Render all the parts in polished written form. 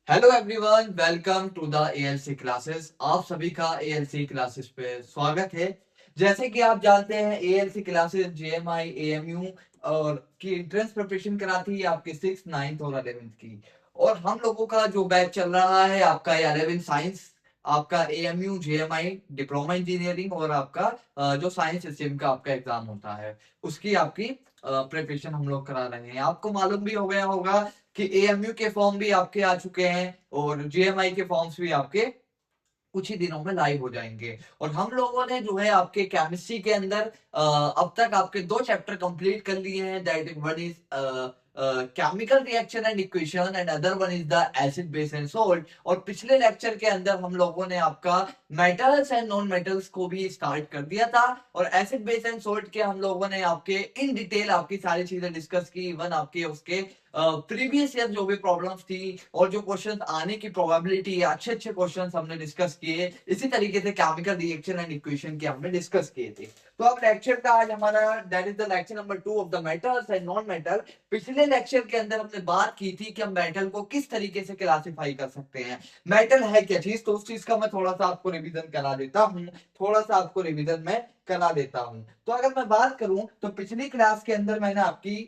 Hello everyone, welcome to the ALC classes. आप सभी का एएलसी क्लासेस पे स्वागत है। जैसे कि आप जानते हैं, एएलसी क्लासेस जेएमआई एएमयू और की एंट्रेंस प्रिपरेशन कराती है आपके 6th 9th और 11th की। और हम लोगों का जो बैच चल रहा है आपका 11th साइंस, आपका एएमयू जेएमआई डिप्लोमा इंजीनियरिंग और आपका जो साइंस सिस्टम का आपका एग्जाम होता है उसकी आपकी प्रिपरेशन हम लोग करा रहे हैं। आपको मालूम भी हो गया होगा कि एएमयू के फॉर्म भी आपके आ चुके हैं और जेएमआई के फॉर्म्स भी आपके कुछ ही दिनों में लाइव हो जाएंगे। और हम लोगों ने जो है आपके केमिस्ट्री के अंदर अब तक आपके 2 चैप्टर कंप्लीट कर लिए हैं। That one is chemical reaction and equation and other one is the acid base and salt. और पिछले लेक्चर के अंदर हम लोगों ने आपका मेटल्स एंड नॉन मेटल्स को भी स्टार्ट कर दिया था। और एसिड बेस एंड सोल्ट के हम लोगों ने आपके इन डिटेल आपकी सारी चीजें डिस्कस की। इवन आपके उसके प्रीवियस ईयर जो भी प्रॉब्लम्स थी और जो क्वेश्चंस आने की प्रोबेबिलिटी है, अच्छे अच्छे क्वेश्चंस हमने डिस्कस किए। इसी तरीके से केमिकल रिएक्शन एंड इक्वेशन के हमने डिस्कस किए थे। तो अब लेक्चर का आज हमारा that is the lecture number 2 of the metals and non metal. पिछले लेक्चर के अंदर हमने बात की थी कि हम मेटल को किस तरीके से क्लासिफाई कर सकते हैं, मेटल है क्या चीज। तो उस चीज का मैं थोड़ा सा आपको रिवीजन करा देता हूँ, थोड़ा सा आपको रिवीजन में करा देता हूँ। तो अगर मैं बात करूं तो पिछली क्लास के अंदर मैंने आपकी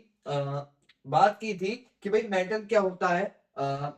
बात की थी कि भाई मेटल क्या होता है।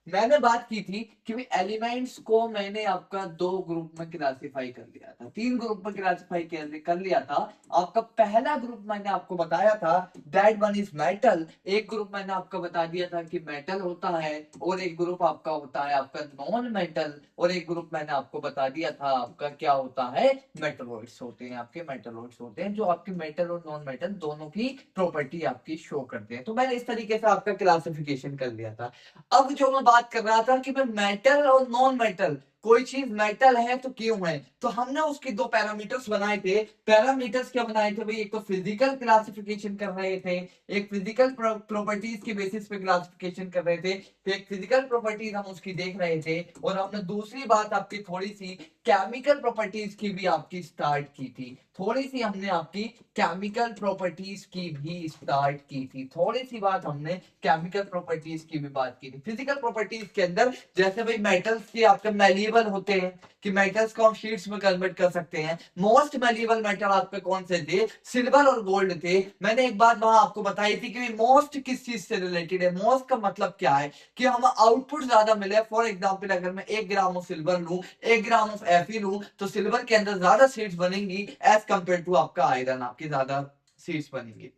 मैंने बात की थी कि भाई एलिमेंट्स को मैंने आपका 2 ग्रुप में क्लासिफाई कर लिया था, 3 ग्रुप में क्लासिफाई कर लिया था। आपका पहला ग्रुप मैंने आपको बताया था दैट वन इज मेटल। एक ग्रुप मैंने आपको बता दिया था कि मेटल होता है और एक ग्रुप आपका होता है आपका नॉन मेटल। और एक ग्रुप मैंने आपको बता दिया था आपका क्या होता है, मेटलॉइड्स होते हैं। आपके मेटलॉइड्स होते हैं जो आपके मेटल और नॉन मेटल दोनों की प्रॉपर्टी आपकी शो करते हैं। तो मैंने इस तरीके से आपका क्लासिफिकेशन कर लिया था। अब जो मैं बात कर रहा था कि भाई मेटल और नॉन मेटल, कोई चीज मेटल है तो क्यों है, तो हमने उसके 2 पैरामीटर्स बनाए थे। पैरामीटर्स क्या बनाए थे भाई, एक तो फिजिकल क्लासिफिकेशन कर रहे थे, एक फिजिकल प्रॉपर्टीज के बेसिस पे क्लासिफिकेशन कर रहे थे। तो एक फिजिकल प्रॉपर्टीज हम उसकी देख रहे थे और हमने दूसरी बात आपकी थोड़ी सी केमिकल प्रॉपर्टीज की भी आपकी स्टार्ट की थी। थोड़ी सी हमने आपकी केमिकल प्रॉपर्टीज की भी स्टार्ट की थी, थोड़ी सी बात हमने केमिकल प्रॉपर्टीज की भी बात की थी। फिजिकल प्रॉपर्टीज के अंदर जैसे भाई मेटल्स के आपके मेलिएबल होते हैं कि मेटल्स को हम शीट्स में कन्वर्ट कर सकते हैं। मोस्ट मेलिएबल मेटल आपके कौन से थे, सिल्वर और गोल्ड थे। मैंने एक बात वहां आपको बताई थी कि मोस्ट किस चीज से रिलेटेड है। मोस्ट का मतलब क्या है कि हम आउटपुट ज्यादा मिले। फॉर एग्जाम्पल अगर मैं 1 ग्राम ऑफ सिल्वर लूं, 1 ग्राम ऑफ एफी लूं, तो सिल्वर के अंदर ज्यादा सीड्स बनेंगी एज कंपेयर टू आपका आयरन, आपकी ज्यादा सीड्स बनेंगी।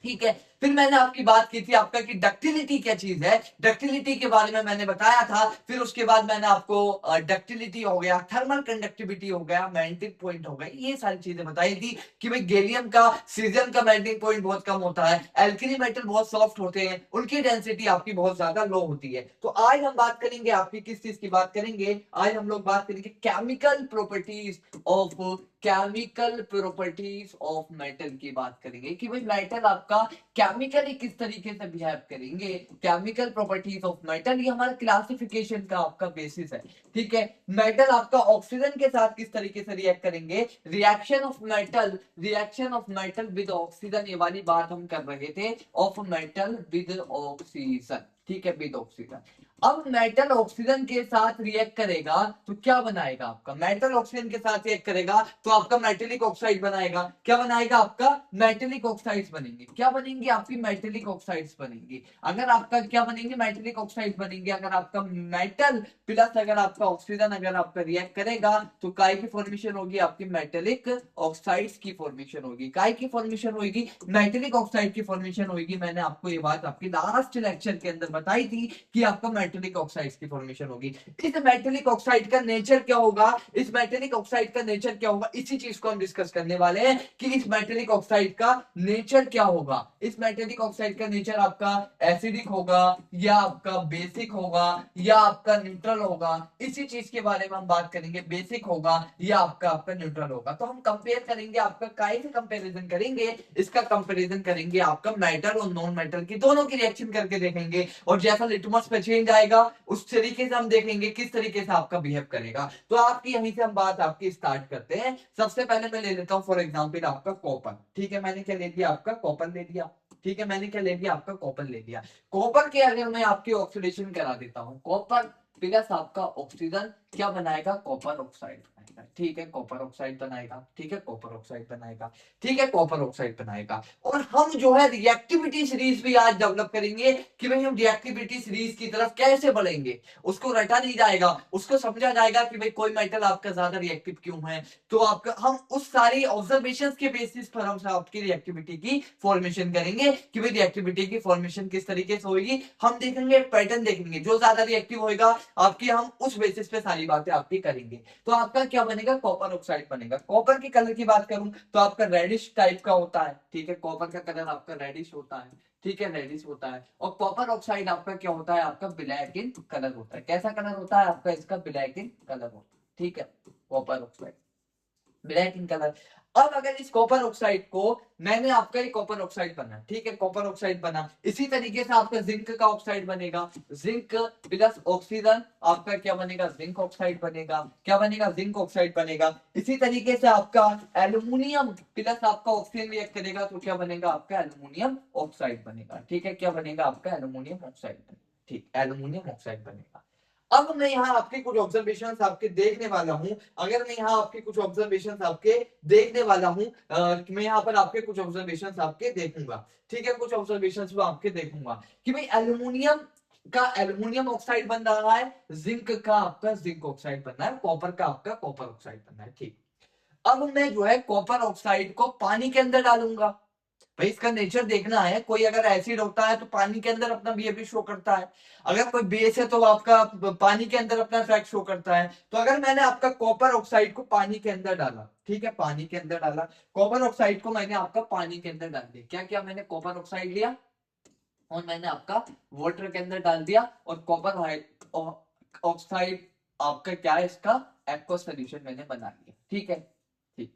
ठीक है। फिर मैंने आपकी बात की थी आपका कि डक्टिलिटी क्या चीज है, डक्टिलिटी के बारे में मैंने बताया था। फिर उसके बाद मैंने आपको डक्टिलिटी हो गया, थर्मल कंडक्टिविटी हो गया, मेल्टिंग पॉइंट हो गया, ये सारी चीजें बताई थी कि भाई गैलियम का सीजियम का मेल्टिंग पॉइंट बहुत कम होता है, एल्कली मेटल बहुत सॉफ्ट होते हैं, उनकी डेंसिटी आपकी बहुत ज्यादा लो होती है। तो आज हम बात करेंगे आपकी किस चीज की बात करेंगे, आज हम लोग बात करेंगे chemical properties of chemical properties of metal की बात करेंगे कि भाई मेटल आपका केमिकली किस तरीके से बिहेव करेंगे। केमिकल प्रॉपर्टीज ऑफ मेटल ये हमारा क्लासिफिकेशन का आपका बेसिस है। ठीक है। मेटल आपका ऑक्सीजन के साथ किस तरीके से रिएक्ट करेंगे, reaction of metal with oxygen, ये वाली बात हम कर रहे थे, ऑफ मेटल विद ऑक्सीजन। ठीक है, विद ऑक्सीजन। अब मेटल ऑक्सीजन के साथ रिएक्ट करेगा तो क्या बनाएगा, आपका मेटल ऑक्सीजन के साथ रिएक्ट करेगा तो आपका मेटेलिक ऑक्साइड बनाएगा। क्या बनाएगा, आपका मेटेलिक ऑक्साइड्स बनेंगे। क्या बनेंगे, आपकी मेटेलिक ऑक्साइड्स बनेंगी। अगर आपका क्या बनेंगे, मेटेलिक ऑक्साइड बनेंगे। अगर आपका मेटल प्लस अगर आपका ऑक्सीजन अगर आपका रिएक्ट करेगा तो काय की फॉर्मेशन होगी, आपकी मेटेलिक ऑक्साइड्स की फॉर्मेशन होगी। काय की फॉर्मेशन होगी, मेटेलिक ऑक्साइड की फॉर्मेशन होगी। मैंने आपको ये बात आपकी लास्ट लेक्चर के अंदर बताई थी कि आपका मेटेलिक ऑक्साइड्स की फॉर्मेशन होगी। इस मेटेलिक ऑक्साइड का नेचर क्या होगा, इस मेटेलिक ऑक्साइड का नेचर क्या होगा, इसी चीज को हम डिस्कस करने वाले हैं कि इस मेटेलिक ऑक्साइड का नेचर क्या होगा। इस मेटेलिक ऑक्साइड का नेचर आपका एसिडिक होगा या आपका बेसिक होगा या आपका न्यूट्रल होगा, इसी चीज के बारे में हम बात करेंगे। बेसिक होगा या आपका आपका न्यूट्रल होगा। तो हम कंपेयर करेंगे, आपका काय से कंपैरिजन करेंगे, इसका कंपैरिजन करेंगे आपका मेटल और नॉन मेटल की, दोनों की रिएक्शन करके देखेंगे। और जैसा लिटमस पे चेंज आएगा उस तरीके से हम देखेंगे किस तरीके से आपका बिहेव करेगा। तो आपकी यहीं से हम बात आपकी स्टार्ट करते हैं। सबसे पहले मैं ले लेता हूं फॉर एग्जांपल आपका कॉपर। ठीक है, मैंने क्या ले दिया, आपका कॉपर ले दिया। ठीक है, मैंने क्या ले लिया, आपका कॉपर ले लिया। कॉपर के अगर मैं आपकी ऑक्सीडेशन करा देता हूँ, कॉपर प्लस आपका ऑक्सीजन क्या बनाएगा, कॉपर ऑक्साइड बनाएगा। ठीक है, कॉपर ऑक्साइड बनाएगा। ठीक है, कॉपर ऑक्साइड बनाएगा। ठीक है, कॉपर ऑक्साइड बनाएगा। और हम जो है रिएक्टिविटी सीरीज भी आज डेवलप करेंगे कि भाई हम रिएक्टिविटी सीरीज की तरफ कैसे बढ़ेंगे। उसको रटा नहीं जाएगा, उसको समझा जाएगा कि भाई कोई मेटल आपका ज्यादा रिएक्टिव क्यों है। तो आपका हम उस सारी ऑब्जर्वेशंस के बेसिस पर हम आपकी रिएक्टिविटी की फॉर्मेशन करेंगे कि भाई रिएक्टिविटी की फॉर्मेशन किस तरीके से होगी। हम देखेंगे, पैटर्न देखेंगे, जो ज्यादा रिएक्टिव होएगा आपकी, हम उस बेसिस पे सारी बातें आपकी करेंगे। तो आपका क्या बनेगा, कॉपर ऑक्साइड बनेगा। कॉपर के कलर की बात करूं तो आपका रेडिश टाइप का होता है। ठीक है, कॉपर का कलर आपका रेडिश होता है। ठीक है, रेडिश होता है। और कॉपर ऑक्साइड आपका क्या होता है, आपका ब्लैक इन कलर होता है। कैसा कलर होता है आपका, इसका ब्लैक इन कलर होता है। ठीक है, copper oxide black in colour. अब अगर इस कॉपर ऑक्साइड को, मैंने आपका ये कॉपर ऑक्साइड बना, ठीक है, कॉपर ऑक्साइड बना, इसी तरीके से आपका जिंक का ऑक्साइड बनेगा। जिंक प्लस ऑक्सीजन आपका क्या बनेगा, जिंक ऑक्साइड बनेगा। क्या बनेगा, जिंक ऑक्साइड बनेगा। इसी तरीके से आपका एल्यूमिनियम प्लस आपका ऑक्सीजन रिएक्ट करेगा तो क्या बनेगा, आपका एल्यूमिनियम ऑक्साइड बनेगा। ठीक है, क्या बनेगा, आपका एल्यूमिनियम ऑक्साइड बनेगा। ठीक, एल्यूमिनियम ऑक्साइड बनेगा। अब मैं यहाँ आपके कुछ ऑब्जर्वेशन आपके देखने वाला हूं। अगर मैं यहाँ आपके कुछ ऑब्जर्वेशन आपके देखने वाला हूं, मैं यहाँ पर आपके कुछ ऑब्जर्वेशन आपके देखूंगा। ठीक है, कुछ ऑब्जर्वेशन में आपके देखूंगा कि भाई एल्यूमिनियम का एल्यूमिनियम ऑक्साइड बन रहा है, जिंक का आपका जिंक ऑक्साइड बन रहा है, कॉपर का आपका कॉपर ऑक्साइड बन रहा है। ठीक, अब मैं जो है कॉपर ऑक्साइड को पानी के अंदर डालूंगा। भाई इसका नेचर देखना है, कोई अगर एसिड होता है तो पानी के अंदर अपना बिहेवियर शो करता है, अगर कोई बेस है तो आपका पानी के अंदर अपना इफेक्ट शो करता है। तो अगर मैंने आपका कॉपर ऑक्साइड को पानी के अंदर डाला, ठीक है, पानी के अंदर डाला, कॉपर ऑक्साइड को मैंने आपका पानी के अंदर डाल दिया। क्या क्या, मैंने कॉपर ऑक्साइड लिया और मैंने आपका वाटर के अंदर डाल दिया, और कॉपर ऑक्साइड आपका क्या है, इसका एक्वा सोल्यूशन मैंने बना लिया। ठीक है, ठीक।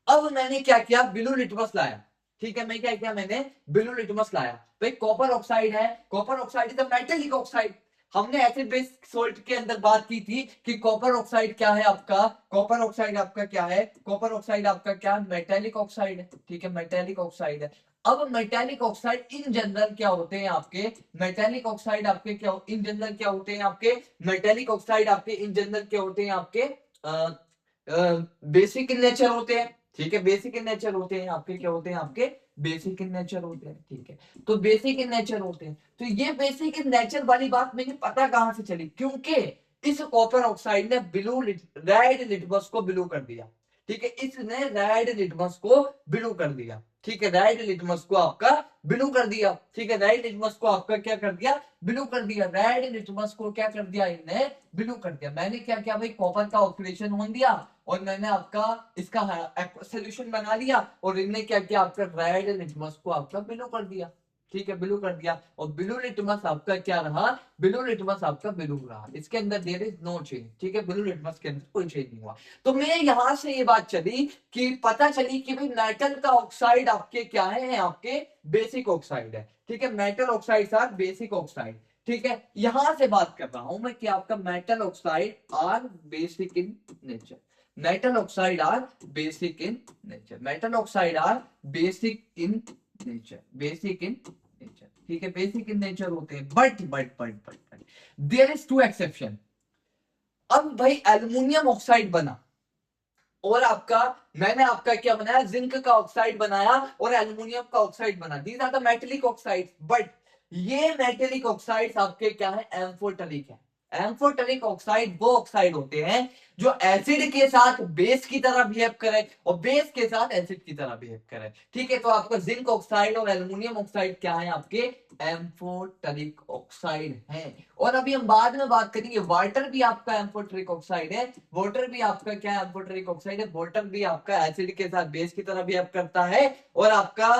अब मैंने क्या किया, ब्लू लिटमस लाया। ठीक है, मैं क्या किया, मैंने ब्लू लिटमस लाया। भाई कॉपर ऑक्साइड है, copper oxide is a metallic oxide. हमने एसिड बेस सोल्ट के अंदर बात की थी कि कॉपर ऑक्साइड क्या है आपका, कॉपर ऑक्साइड आपका क्या है, कॉपर ऑक्साइड आपका क्या, मेटेलिक ऑक्साइड है। ठीक है, मेटेलिक ऑक्साइड है। अब मेटेलिक ऑक्साइड इन जनरल क्या होते हैं आपके, मेटेलिक ऑक्साइड आपके क्या इन जनरल क्या होते हैं आपके, मेटेलिक ऑक्साइड आपके इन जनरल क्या होते हैं आपके, बेसिक इन नेचर होते हैं। ठीक है, बेसिक इन नेचर होते हैं आपके, क्या होते हैं आपके, बेसिक इन नेचर होते हैं। ठीक है, तो बेसिक इन नेचर होते हैं। तो ये बेसिक इन नेचर वाली बात मुझे पता कहां से चली, क्योंकि इस कॉपर ऑक्साइड ने ब्लू रेड लिटमस को ब्लू कर दिया। ठीक है, इसने रेड लिटमस को ब्लू कर दिया। ठीक है, रेड लिटमस को आपका ब्लू कर दिया। ठीक है, रेड लिटमस को आपका क्या कर दिया, ब्लू कर दिया। रेड लिटमस को क्या कर दिया, इनने ब्लू कर दिया। मैंने क्या किया भाई, कॉपर का ऑक्सीडेशन होने दिया और मैंने आपका इसका सोल्यूशन बना लिया, और इनने क्या किया, आपका रेड लिटमस को आपका ब्लू कर दिया। ठीक है, ब्लू कर दिया। और ब्लू लिटमस आपका क्या रहा, ब्लू लिटमस आपका ब्लू रहा, इसके अंदर देयर इज नो चेंज। ठीक है, ब्लू लिटमस के अंदर कोई चेंज नहीं हुआ। तो मैं यहां से ये बात चली कि पता चली कि भाई मेटल का ऑक्साइड आपके क्या है, आपके बेसिक ऑक्साइड है। ठीक है, मेटल ऑक्साइड साथ बेसिक ऑक्साइड। ठीक है, यहां से बात कर रहा हूं मैं कि आपका metal oxide are basic in nature, metal oxide are basic in nature, metal oxide are basic in nature, basic in nature. ठीक है, बेसिक इन नेचर होते हैं, but there is two exception. अब भाई एल्युमिनियम ऑक्साइड बना और आपका, मैंने आपका क्या बनाया, जिंक का ऑक्साइड बनाया और एल्युमिनियम का ऑक्साइड बना, these are the metallic oxides. But ये मेटेलिक ऑक्साइड्स आपके क्या है, एम्फोटरिक है। एम्फोटरिक ऑक्साइड वो ऑक्साइड होते हैं जो एसिड के साथ बेस की तरह बिहेव करे और बेस के साथ एसिड की तरह बिहेव करे। ठीक है, तो आपका जिंक ऑक्साइड और एल्युमिनियम ऑक्साइड क्या है, आपके एम्फोटरिक ऑक्साइड है। और अभी हम बाद में बात करेंगे, वाटर भी आपका एम्फोटरिक ऑक्साइड है। वाटर भी आपका क्या है, एम्फोटरिक ऑक्साइड है। वाटर भी आपका एसिड के साथ बेस की तरह बिहेव करता है, और आपका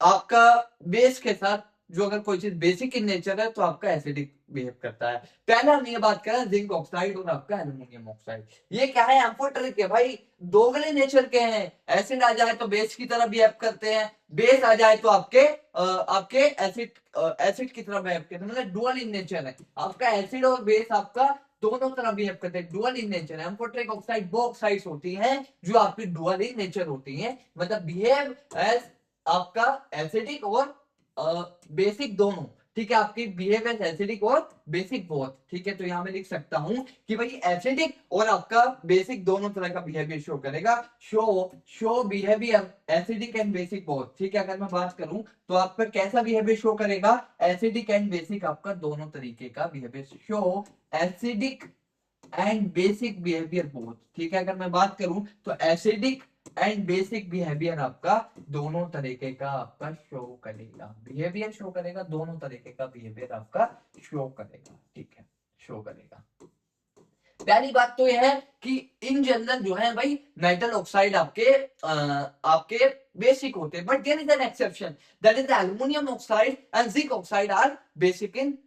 आपका बेस के साथ, जो अगर कोई चीज बेसिक इन नेचर है तो आपका एसिडिक बिहेव करता है। पहला हम ये बात करें जिंक ऑक्साइड और आपका एल्युमिनियम ऑक्साइड, ये क्या है, एम्फोटरिक है भाई, दोगले नेचर के हैं। एसिड आ जाए तो बेस की तरह बिहेव करते हैं, बेस आ जाए तो आपके एसिड की तरह बिहेव करते हैं, मतलब डुअल इन नेचर है आपका। एसिड और बेस आपका दोनों तरह बिहेव करते हैं, dual in nature. Amphoteric oxide वो ऑक्साइड्स होती हैं जो आपकी डुअल इन नेचर होती हैं, मतलब बिहेव एज आपका एसिडिक और बेसिक दोनों, ठीक है, आपकी बिहेवियर एसिडिक और बेसिक बोथ, ठीक है। तो यहां मैं लिख सकता हूं कि भाई एसिडिक और आपका बेसिक दोनों तरह का बिहेवियर शो करेगा। Show behaviour acidic and basic both, ठीक है। अगर मैं बात करूं तो आपका कैसा बिहेवियर शो करेगा, एसिडिक एंड बेसिक, आपका दोनों तरीके का behaviour show acidic and basic behaviour both, ठीक है। अगर मैं बात करूं तो एसिडिक एंड बेसिक बिहेवियर आपका दोनों तरीके का आपका शो करेगा, बिहेवियर शो करेगा, दोनों तरीके का बिहेवियर आपका शो करेगा, ठीक है, शो करेगा। पहली बात तो यह है कि इन जनरल जो है भाई मेटल ऑक्साइड आपके बेसिक होते हैं, but there is an exception, that is aluminium oxide and zinc oxide are basic in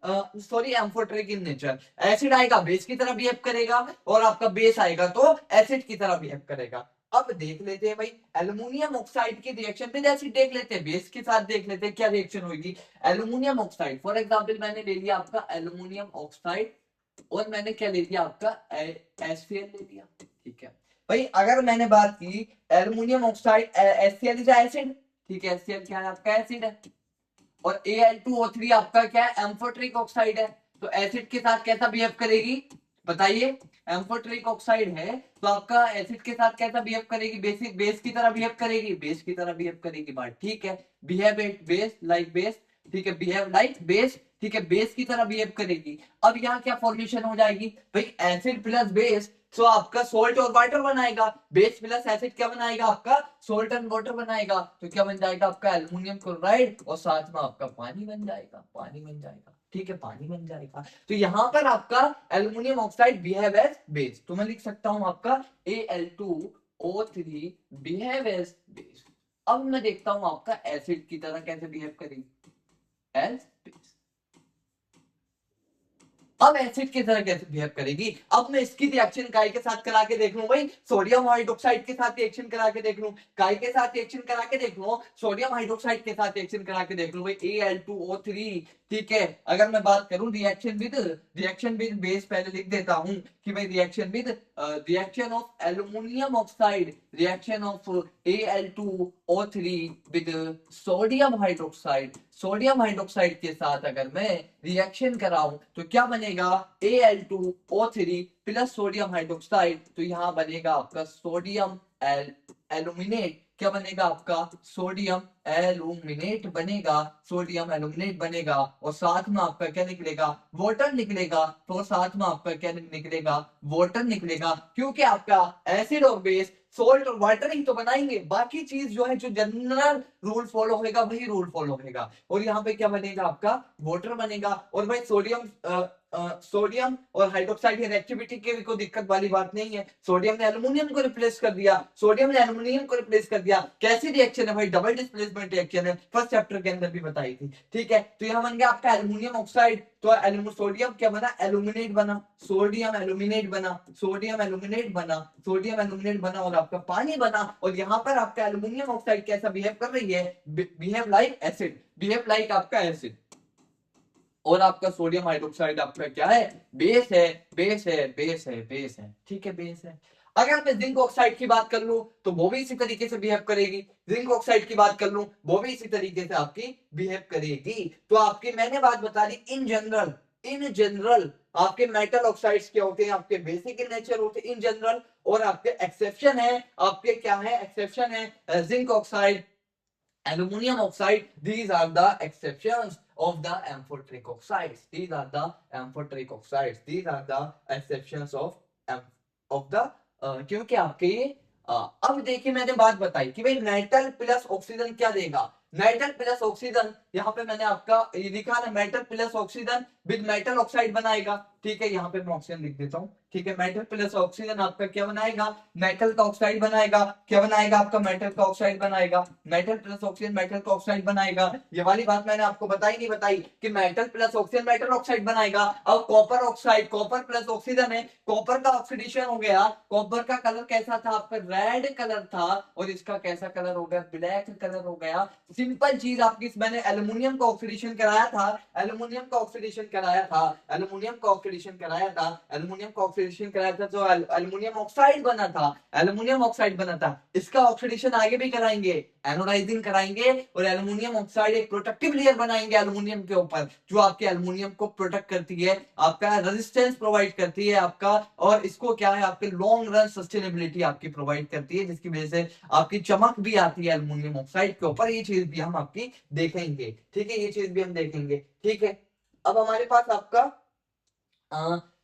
sorry amphoteric in nature. Acid आएगा बेस की तरह बिहेव करेगा और आपका बेस आएगा तो एसिड की तरह बिहेव करेगा। अब देख लेते हैं भाई एल्युमिनियम ऑक्साइड की रिएक्शन पे, एसिड देख लेते हैं, बेस के साथ देख लेते हैं क्या रिएक्शन होगी। एल्युमिनियम ऑक्साइड फॉर एग्जांपल मैंने ले लिया आपका एल्युमिनियम ऑक्साइड और मैंने क्या ले लिया आपका HCl ले लिया, ठीक है भाई। अगर मैंने बात की aluminium oxide HCl is acid, ठीक है, HCl क्या है आपका एसिड है, और Al2O3 आपका क्या है एम्फोटेरिक ऑक्साइड है। तो एसिड के साथ कैसा बिहेव करेगी बताइए, एम्फोटेरिक ऑक्साइड है तो आपका एसिड के साथ कैसा बिहेव करेगी, बेसिक बेस की तरह बिहेव करेगी, बेस की तरह बिहेव करेगी, बात ठीक है। Behave it base like base, ठीक है, बिहेव लाइक बेस, ठीक है, बेस की तरह बिहेव करेगी। अब यहाँ क्या फॉर्मेशन हो जाएगी भाई, एसिड प्लस बेस तो आपका सोल्ट और वाटर बनाएगा, बेस प्लस एसिड क्या बनाएगा आपका सोल्ट एंड वाटर बनाएगा, तो क्या बन जाएगा आपका एल्युमिनियम क्लोराइड और साथ में आपका पानी बन जाएगा, पानी बन जाएगा, ठीक है, पानी बन जाएगा। तो यहां पर आपका aluminium oxide behave as base, तो मैं लिख सकता हूं आपका Al2O3 बिहेव एज बेस। अब मैं देखता हूं आपका एसिड की तरह कैसे बिहेव करेगी, एज बेस। अब एसिड की तरह कैसे बिहेव करेगी, अब मैं इसकी रिएक्शन काय के साथ करा के देख लूं भाई, सोडियम हाइड्रोक्साइड के साथ रिएक्शन करा के देख लूं, काय के साथ रिएक्शन करा के देख लूं, सोडियम हाइड्रोक्साइड के साथ रिएक्शन करा के देख लूं भाई Al2O3, ठीक है। अगर मैं बात करूं रिएक्शन विद बेस पहले लिख देता हूं कि भाई reaction of aluminium oxide, reaction of Al2O3 with sodium hydroxide के साथ अगर मैं रिएक्शन कराऊं तो क्या बनेगा Al2O3 प्लस सोडियम हाइड्रोक्साइड, तो यहां बनेगा आपका सोडियम एल्यूमिनेट, क्या बनेगा आपका सोडियम एल्यूमिनेट बनेगा, सोडियम एल्यूमिनेट बनेगा, और साथ में आपका क्या निकलेगा वाटर निकलेगा, तो साथ में आपका क्या निकलेगा वाटर निकलेगा, क्योंकि आपका एसिड और बेस सोल्ट और वाटर ही तो बनाएंगे, बाकी चीज जो है जो जनरल रूल फॉलो होगा वही रूल फॉलो होगा, और यहाँ पे क्या बनेगा आपका वाटर बनेगा। और भाई सोडियम और हाइड्रोक्साइड की रिएक्टिविटी की कोई दिक्कत वाली बात नहीं है, सोडियम ने एल्युमिनियम को रिप्लेस कर दिया, सोडियम ने एल्युमिनियम को रिप्लेस कर दिया, कैसी रिएक्शन है भाई, डबल डिस्प्लेसमेंट रिएक्शन है, फर्स्ट चैप्टर के अंदर भी बताई थी, ठीक है। तो यहाँ बन गया आपका एल्युमिनियम ऑक्साइड, तो सोडियम क्या बना एल्यूमिनेट बना, सोडियम एल्यूमिनेट बना, सोडियम एल्यूमिनेट बना, सोडियम एल्यूमिनेट बना और आपका पानी बना, और यहाँ पर आपका एल्यूमिनियम ऑक्साइड कैसा बिहेव कर रही है, behave like acid, behave like आपका एसिड, और आपका सोडियम हाइड्रोक्साइड आपका क्या है बेस है, बेस है, बेस है, बेस है, ठीक है, बेस है। अगर मैं जिंक ऑक्साइड की बात कर लूं तो वो भी इसी तरीके से बिहेव करेगी, जिंक ऑक्साइड की बात कर लूं वो भी इसी तरीके से आपकी बिहेव करेगी। तो आपकी मैंने बात बता दी इन जनरल आपके मेटल ऑक्साइड्स क्या होते हैं, आपके बेसिक इन नेचर होते हैं इन जनरल, और आपके एक्सेप्शन है, आपके क्या है एक्सेप्शन है zinc oxide, aluminum oxide, these are the exceptions of the amphoteric oxides, these are the amphoteric oxides, these are the exceptions of the क्योंकि आपके अब देखिए मैंने बात बताई कि भाई मेटल प्लस ऑक्सीजन क्या देगा, मेटल प्लस ऑक्सीजन, यहाँ पे मैंने आपका ये लिखा ना metal plus oxygen with metal oxide बनाएगा, ठीक है, यहाँ पे मैं ऑक्सीजन लिख देता हूँ, ठीक है, मेटल प्लस ऑक्सीजन आपका क्या बनाएगा मेटल का ऑक्साइड बनाएगा, क्या बनाएगा आपका मेटल का ऑक्साइड बनाएगा, मेटल प्लस ऑक्सीजन मेटल का ऑक्साइड बनाएगा। ये वाली बात मैंने आपको बताई नहीं बताई कि metal plus oxygen metal oxide बनाएगा। अब copper oxide, copper plus oxygen है, कॉपर का ऑक्सीडेशन हो गया, कॉपर का कलर कैसा था आपका रेड कलर था, और इसका कैसा कलर हो गया ब्लैक कलर हो गया। सिंपल चीज आपकी, मैंने एल्यूमिनियम का ऑक्सीडेशन कराया था, एल्यूमिनियम का ऑक्सीडेशन कराया था, एल्यूमिनियम का ऑक्सीडेशन कराया था, एल्यूमिनियम का ऑक्सीडेशन कराया था, तो एल्यूमिनियम ऑक्साइड बना था, एल्यूमिनियम ऑक्साइड बना था, इसका ऑक्सीडेशन आगे भी कराएंगे, एनोडाइजिंग कराएंगे और एल्युमिनियम ऑक्साइड एक प्रोटेक्टिव लेयर बनाएंगे एल्युमिनियम के ऊपर, जो आपके एल्युमिनियम को प्रोटेक्ट करती है, आपका रेजिस्टेंस प्रोवाइड करती है आपका, और इसको क्या है आपके लॉन्ग रन सस्टेनेबिलिटी आपकी प्रोवाइड करती है, जिसकी वजह से आपकी चमक भी आती है एल्युमिनियम ऑक्साइड के ऊपर। ये चीज भी हम आपकी देखेंगे, ठीक है, ये चीज भी हम देखेंगे, ठीक है। अब हमारे पास आपका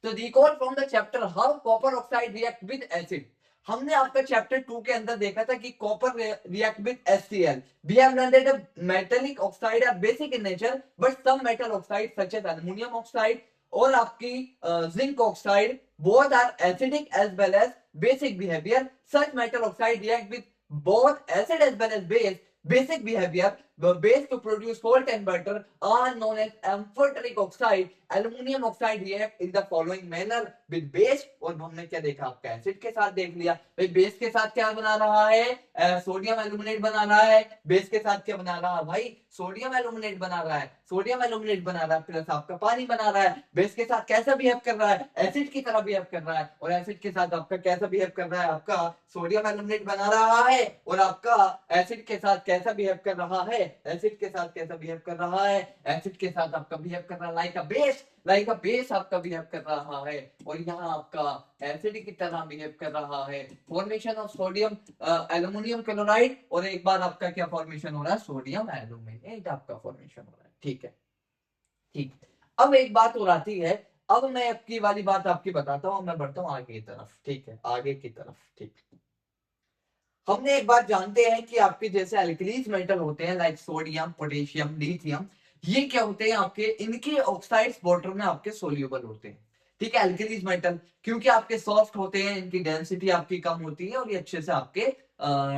तो recall from the chapter how copper oxide react with acid. हमने आपका चैप्टर 2 के अंदर देखा था कि copper react with HCl। We have learned that metallic oxide are basic in nature but some metal oxide such as aluminium oxide और आपकी zinc oxide both are acidic as well as basic behaviour. Such metal oxide react with both acid as well as base. Basic behavior, the base to produce salt and butter are known as amphoteric oxide. Aluminium oxide react in the following manner with base। और हमने क्या देखा आपका acid के साथ देख लिया भाई, बेस के साथ क्या बना रहा है, सोडियम एल्यूमिनेट बना रहा है। बेस के साथ क्या बना रहा है भाई, सोडियम एल्यूमिनेट बना रहा है, सोडियम एल्यूमिनेट बना रहा है, प्लस आपका पानी बना रहा है। बेस के साथ कैसा बिहेव कर रहा है, एसिड की तरह बिहेव कर रहा है, और एसिड के साथ आपका कैसा बिहेव कर रहा है, आपका सोडियम एल्यूमिनेट बना रहा है, और आपका एसिड के साथ कैसा बिहेव कर रहा है, एसिड के साथ कैसा बिहेव कर रहा है, एसिड के साथ आपका बिहेव कर रहा है लाइक अ बेस आपका बिहेव कर रहा है, और यहाँ आपका एसिड की तरह बिहेव कर रहा है। Formation of sodium aluminium chloride, और एक बार आपका क्या फॉर्मेशन हो रहा है, सोडियम एल्यूमिनेट आपका फॉर्मेशन हो रहा है, ठीक है, ठीक। अब एक बात और आती है, अब मैं आपकी वाली बात आपकी बताता हूँ, मैं बढ़ता हूँ आगे की तरफ, ठीक है, आगे की तरफ, ठीक। हमने एक बात जानते हैं कि आपके जैसे एल्कलीज मेटल होते हैं लाइक सोडियम, पोटेशियम, लिथियम, ये क्या होते हैं आपके, इनके ऑक्साइड्स वाटर में आपके सोल्यूबल होते हैं, ठीक है, एल्कलीज मेटल, क्योंकि आपके सॉफ्ट होते हैं, इनकी डेंसिटी आपकी कम होती है और ये अच्छे से आपके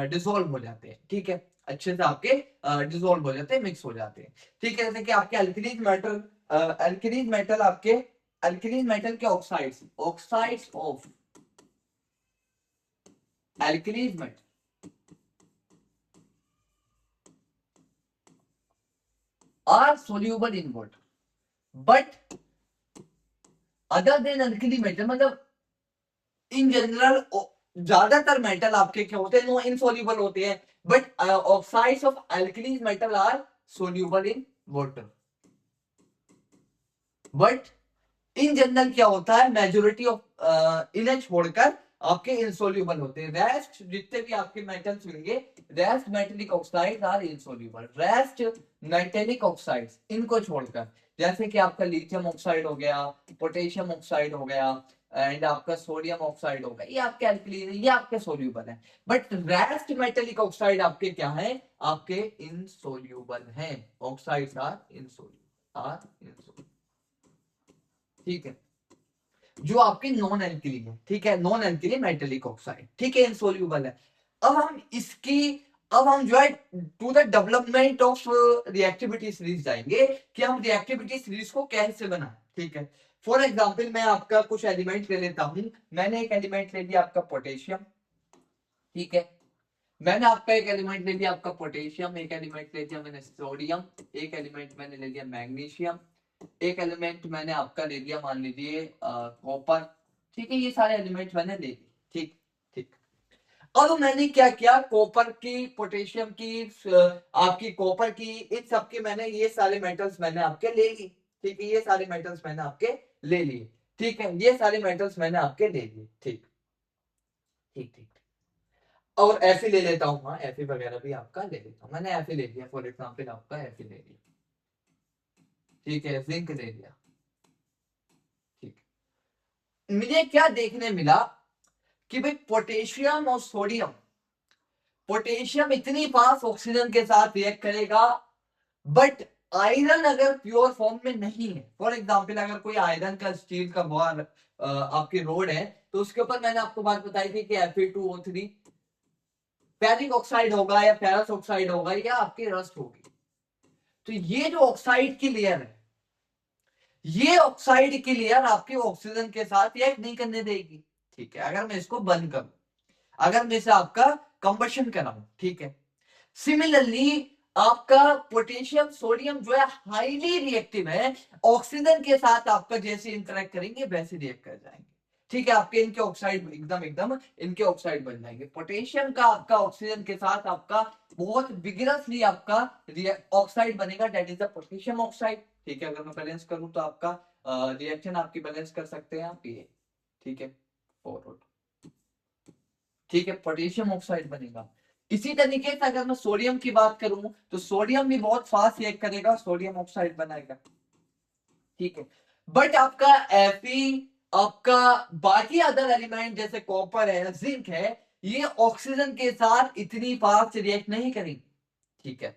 डिसॉल्व हो जाते हैं, ठीक है, अच्छे से आपके डिसॉल्व हो जाते हैं, मिक्स हो जाते हैं, ठीक है। जैसे कि आपके एल्कलीज मेटल आपके एल्कलीज मेटल के oxides of alkalis metal are soluble in water but other than alkali metal, मतलब इन जनरल ज्यादातर मेटल आपके क्या होते हैं, वो इनसोल्यूबल होते हैं, but oxides of alkalis metal are soluble in water. But in general क्या होता है, मेजोरिटी ऑफ इन्हें छोड़कर आपके इंसोल्यूबल होते हैं। रेस्ट जितने भी आपके मेटल्स होंगे, rest metallic oxides are insoluble, rest metallic oxides इनको छोड़कर, जैसे कि आपका लिथियम ऑक्साइड हो गया, पोटेशियम ऑक्साइड हो गया, एंड आपका सोडियम ऑक्साइड होगा, ये आपके एल्कलीन, ये आपके सोल्यूबल है। बट रेस्ट मेटेलिक ऑक्साइड आपके क्या है, आपके इनसोल्यूबल हैं, ऑक्साइड्स आर इनसोल्यूबल, ठीक है, जो आपकी नॉन एल्कली है, ठीक है, नॉन एल्कली मेटेलिक ऑक्साइड, ठीक है, इनसोल्यूबल है। अब हम जो है to the development of reactivity series जाएंगे कि हम रिएक्टिविटी सीरीज को कैसे बनाएं, ठीक है। फॉर एग्जांपल मैं आपका कुछ एलिमेंट ले लेता हूं, मैंने एक एलिमेंट ले लिया आपका पोटेशियम, ठीक है, मैंने आपका एक एलिमेंट ले लिया आपका पोटेशियम, एक एलिमेंट ले लिया मैंने सोडियम, एक एलिमेंट मैंने ले लिया मैग्नीशियम, एक एलिमेंट मैंने आपका ले लिया मान लीजिए कॉपर, ठीक है, ये सारे एलिमेंट मैंने ले लिए, ठीक ठीक। अब मैंने क्या किया, कॉपर की, पोटेशियम की, आपकी कॉपर की, इन सब के मैंने ये सारे मेटल्स मैंने आपके ले लिए, ठीक है, ये सारे मेटल्स मैंने आपके ले लिए, ठीक है, ये सारे मेटल्स मैंने आपके ले लिए, ठीक ठीक ठीक। और एफी ले लेता हूँ, हाँ एफी वगैरह भी आपका ले लेता हूँ, मैंने एफी ले लिया, फॉर एग्जाम्पल आपका एफी ले लिया, ठीक है, जिंक ले लिया, ठीक। मुझे क्या देखने मिला कि भाई पोटेशियम और सोडियम, पोटेशियम इतनी फास्ट ऑक्सीजन के साथ रिएक्ट करेगा, बट आयरन अगर प्योर फॉर्म में नहीं है, फॉर एग्जांपल अगर कोई आयरन का स्टील का बार आपकी रोड है, तो उसके ऊपर मैंने आपको बात बताई थी कि Fe2O3 फेरिक ऑक्साइड होगा या फेरस ऑक्साइड होगा या आपकी रस्ट होगी। तो ये जो ऑक्साइड की लेयर है, ये ऑक्साइड की लेयर आपके ऑक्सीजन के साथ रिएक्ट नहीं करने देगी, ठीक है, अगर मैं इसको बंद करूं, अगर मैं इसे आपका कंबशन कराऊं, ठीक है। सिमिलरली आपका पोटेशियम सोडियम जो है हाईली रिएक्टिव है, ऑक्सीजन के साथ आपका जैसे इंटरेक्ट करेंगे वैसे रिएक्ट कर जाएंगे, ठीक है, आपके इनके ऑक्साइड एकदम एकदम इनके ऑक्साइड बन जाएंगे। पोटेशियम का आपका ऑक्सीजन के साथ आपका बहुत विगरसली आपका ऑक्साइड बनेगा, that is the potassium oxide. ठीक है, अगर मैं बैलेंस करूं तो आपका रिएक्शन आपकी बैलेंस कर सकते हैं आप ये। ठीक है, फॉरवर्ड। ठीक है, पोटेशियम ऑक्साइड बनेगा। इसी तरीके से अगर मैं सोडियम की बात करूं तो सोडियम भी बहुत फास्ट रिएक्ट करेगा, सोडियम ऑक्साइड बनाएगा। ठीक है, बट आपका Fe, आपका बाकी अदर एलिमेंट जैसे कॉपर है, जिंक है, ये ऑक्सीजन के साथ इतनी फास्ट रिएक्ट नहीं करेंगे। ठीक है,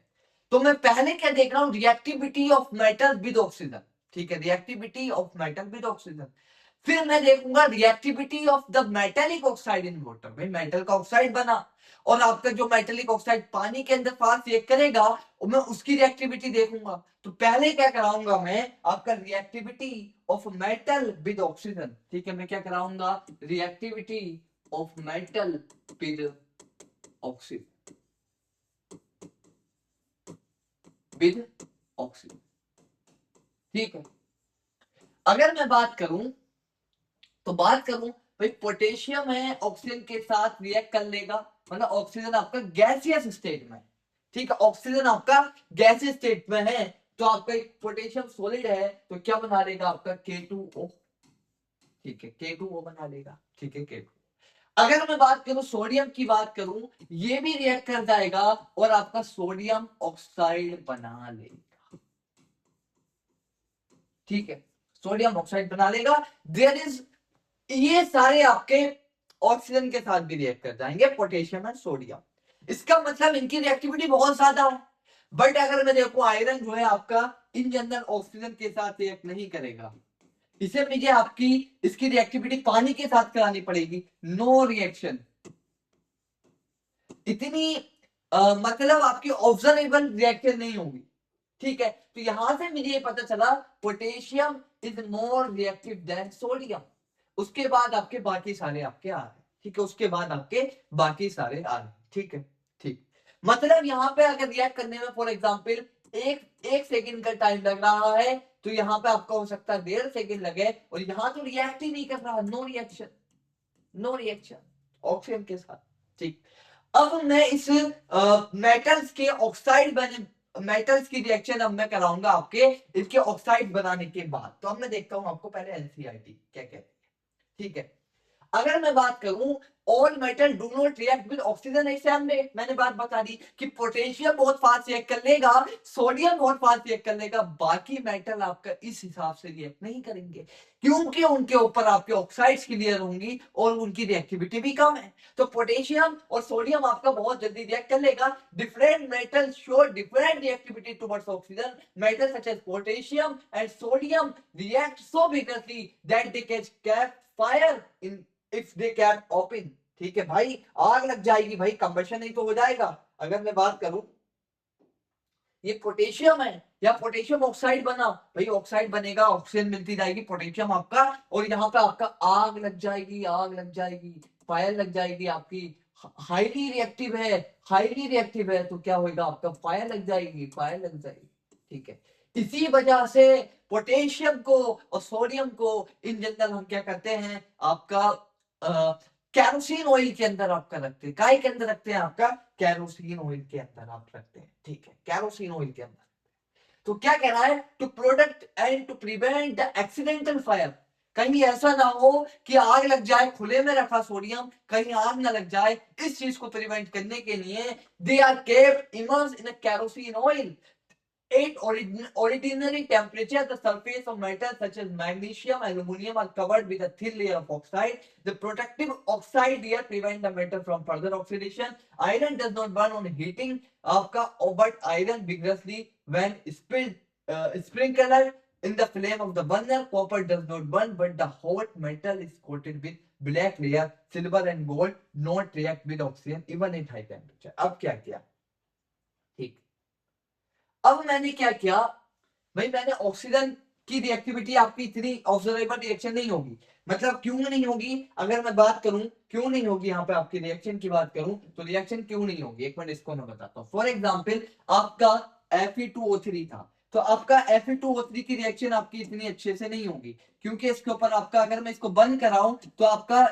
तो मैं पहले क्या देख रहा हूं, reactivity of metal with oxygen. ठीक है, reactivity of metal with oxygen. फिर मैं देखूंगा reactivity of the metallic oxide in water. भाई मेटल का ऑक्साइड बना और आपका जो मेटेलिक ऑक्साइड पानी के अंदर फास्ट रिएक्ट करेगा और मैं उसकी रिएक्टिविटी देखूंगा। तो पहले क्या कराऊंगा मैं, आपका reactivity of metal with oxygen. ठीक है, मैं क्या कराऊंगा, reactivity of metal with oxygen, with oxygen. ठीक है, अगर मैं बात करूं भाई पोटेशियम है ऑक्सीजन के साथ रिएक्ट कर लेगा, मतलब ऑक्सीजन आपका गैसियस स्टेट में। ठीक है, ऑक्सीजन आपका गैसियस स्टेट में है, तो आपका एक पोटेशियम सॉलिड है तो क्या बना लेगा आपका K2O। ठीक है, K2O बना लेगा। ठीक है, K2। अगर मैं बात करूं सोडियम की बात करूं, ये भी रिएक्ट कर जाएगा और आपका सोडियम ऑक्साइड बना लेगा। ठीक है, सोडियम ऑक्साइड बना लेगा। देयर इज, ये सारे आपके ऑक्सीजन के साथ भी रिएक्ट कर जाएंगे, पोटेशियम एंड सोडियम। इसका मतलब इनकी रिएक्टिविटी बहुत ज्यादा है। बट अगर मैं देखो आयरन जो है आपका इन जनरल ऑक्सीजन के साथ रिएक्ट नहीं करेगा, इसे मुझे आपकी इसकी रिएक्टिविटी पानी के साथ करानी पड़ेगी, नो रिएक्शन। इतनी मतलब आपकी ऑब्जर्वेबल रिएक्शन नहीं होगी। ठीक है, तो यहां से मुझे ये पता चला potassium is more reactive than sodium. उसके बाद आपके बाकी सारे आपके आ रहे हैं। ठीक है, उसके बाद आपके बाकी सारे आ रहे हैं। ठीक है, ठीक, मतलब यहाँ पे अगर रिएक्ट करने में फॉर एग्जाम्पल एक सेकंड का टाइम लग रहा है, तो यहाँ पे आपका हो सकता है 1.5 सेकंड लगे, और यहाँ तो रिएक्ट ही नहीं कर रहा, no reaction, no reaction oxygen के साथ। ठीक, अब मैं इस मेटल्स के ऑक्साइड बने, मेटल्स की रिएक्शन अब मैं कराऊंगा आपके इसके ऑक्साइड बनाने के बाद। तो अब मैं देखता हूं आपको पहले एनसीईआरटी क्या कहते हैं। ठीक है, अगर मैं बात करूं all metal do not react with oxygen, exam में मैंने बात बता दी कि पोटेशियम बहुत फास्ट रिएक्ट कर लेगा, सोडियम बहुत फास्ट रिएक्ट कर लेगा, बाकी मेटल आपका इस हिसाब से रिएक्ट नहीं करेंगे, क्योंकि उनके ऊपर आपके ऑक्साइड्स क्लियर होंगी और उनकी रिएक्टिविटी भी कम है। तो पोटेशियम और सोडियम आपका बहुत जल्दी रिएक्ट कर लेगा। Different metals show different reactivity towards oxygen. Metals such as potassium and sodium react so vigorously that they catch fire in if they can open. ठीक है भाई, आग लग जाएगी भाई, कंबशन ही तो हो जाएगा। अगर मैं बात करूं ये पोटेशियम है या पोटेशियम ऑक्साइड बना, भाई ऑक्साइड बनेगा, ऑक्सीजन मिलती जाएगी, पोटेशियम आपका, और यहाँ पे आपका आग लग जाएगी, आग लग जाएगी, फायर लग जाएगी आपकी। हाईली रिएक्टिव है, हाईली रिएक्टिव है तो क्या होगा आपका, फायर लग जाएगी, फायर लग जाएगी। ठीक है, इसी वजह से पोटेशियम को और सोडियम को इन जनरल हम क्या करते हैं आपका कैरोसिन ऑयल के अंदर आपका रखते हैं। काय के अंदर रखते हैं आपका, कैरोसिन ऑयल के अंदर आप रखते हैं। ठीक है, कैरोसिन ऑयल के अंदर। तो क्या कह रहा है, to protect and to prevent the accidental fire, कहीं ऐसा ना हो कि आग लग जाए, खुले में रखा सोडियम कहीं आग ना लग जाए, इस चीज को प्रिवेंट करने के लिए they are kept immersed in kerosene oil. At ordinary temperature, the surface of metals such as magnesium, aluminum are covered with a thin layer of oxide. The protective oxide here prevent the metal from further oxidation. Iron does not burn on heating, but iron vigorously when sprinkled in the flame of the burner. Copper does not burn, but the hot metal is coated with black layer. Silver and gold not react with oxygen even at high temperature. अब क्या किया, ठीक, अब मैंने क्या किया भाई, मैंने ऑक्सीजन की रिएक्टिविटी आपकी इतनी ऑब्जर्वेबल रिएक्शन नहीं होगी, मतलब क्यों नहीं होगी, अगर मैं बात करूं क्यों नहीं होगी, यहाँ पे आपकी रिएक्शन की बात करूं तो रिएक्शन क्यों नहीं होगी, एक मिनट इसको मैं बताता हूं। फॉर एग्जांपल आपका Fe2O3 था, तो आपका Fe2O3 की रिएक्शन आपकी इतनी अच्छे से नहीं होगी, क्योंकि इसके ऊपर आपका, अगर मैं इसको बंद कराऊं तो आपका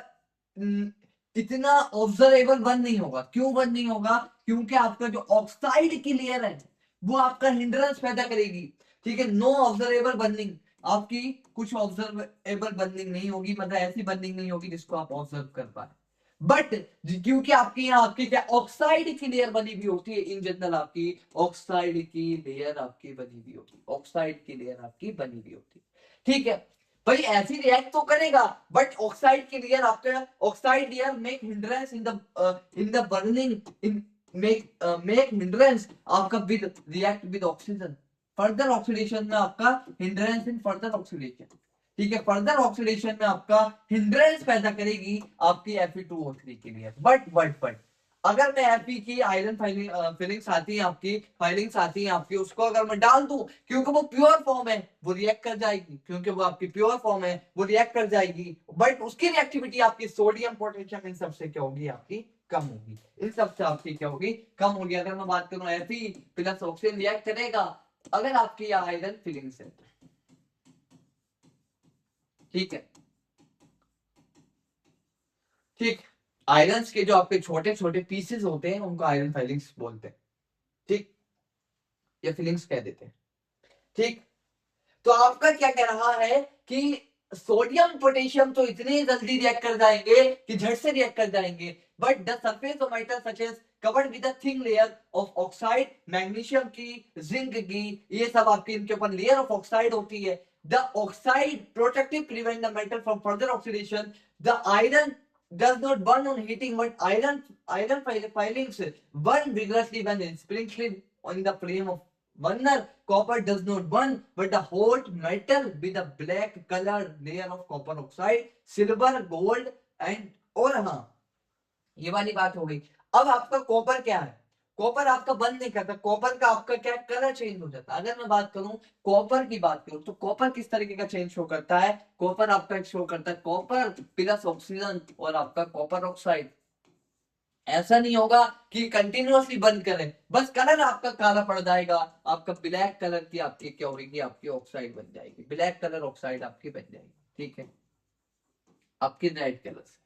इतना ऑब्जर्वेबल बंद नहीं होगा। क्यों बंद नहीं होगा? क्योंकि आपका जो ऑक्साइड की लेयर है वो आपका हिंड्रेंस पैदा करेगी। ठीक है, नो ऑब्जर्वेबल बर्निंग, आपकी कुछ ऑब्जर्वेबल बर्निंग नहीं होगी, मतलब ऐसी बर्निंग नहीं होगी जिसको आप ऑब्जर्व कर पाए। बट क्योंकि आपकी यहाँ आपकी क्या ऑक्साइड की लेयर बनी हुई होती है, इन जनरल आपकी ऑक्साइड की लेयर आपकी बनी हुई होती है, ऑक्साइड की लेयर आपकी बनी हुई होती है। ठीक है भाई, ऐसी रिएक्ट तो करेगा, बट ऑक्साइड की लेयर आपका, oxide layer make hindrance in the burning, in make hindrance आपका with react with oxygen, further oxidation में आपका हिंड्रेंस इन फर्दर ऑक्सीडेशन। ठीक है, फर्दर ऑक्सीडेशन में आपका हिंड्रेंस पैदा करेगी आपकी Fe2O3 के लिए। बट अगर मैं Fe की आयरन फिलिंग्स आती है आपकी, फाइलिंग्स आती है आपकी, उसको अगर मैं डाल दूं, क्योंकि वो प्योर फॉर्म है, वो रिएक्ट कर जाएगी, क्योंकि वो आपकी प्योर फॉर्म है, वो रिएक्ट कर जाएगी। बट उसकी रिएक्टिविटी आपकी सोडियम पोटेशियम इन सबसे क्या होगी आपकी, कम होगी। इन सबसे आपकी क्या होगी, कम होगी। अगर मैं बात करूं Fe प्लस ऑक्सीजन रिएक्ट करेगा अगर आपकी आयरन फिलिंग्स है। ठीक है, ठीक, आयरन के जो आपके छोटे छोटे पीसेस होते हैं उनको आयरन फाइलिंग्स बोलते हैं। ठीक, या फिलिंग्स कह देते हैं। ठीक, तो आपका क्या कह रहा है कि सोडियम पोटेशियम तो इतने जल्दी रिएक्ट कर जाएंगे कि झट से रिएक्ट कर जाएंगे, but the surface of metal such as covered with a thin layer of oxide, magnesium की, जिंक की, ये सब आपके इनके ऊपर लेयर ऑफ ऑक्साइड होती है। The oxide protective prevent the metal from further oxidation. The iron does not burn on heating, but iron filings burn vigorously when sprinkled on the flame of burner. Copper does not burn, but the hot metal with a black colored layer of copper oxide, silver, gold and, और हाँ, ये वाली बात हो गई। अब आपका copper क्या है, कॉपर आपका बंद नहीं करता, कॉपर का आपका क्या कलर चेंज हो जाता है। अगर मैं बात करूं कॉपर की बात करूं तो कॉपर किस तरीके का चेंज शो करता है, कॉपर आपका शो करता है कॉपर प्लस ऑक्सीजन और आपका कॉपर ऑक्साइड। ऐसा नहीं होगा कि कंटिन्यूअसली बंद करें, बस कलर आपका काला पड़ जाएगा, आपका ब्लैक कलर की आपकी क्या होगी, आपकी ऑक्साइड बन जाएगी, ब्लैक कलर ऑक्साइड आपकी बन जाएगी। ठीक है, आपकी रेड कलर से।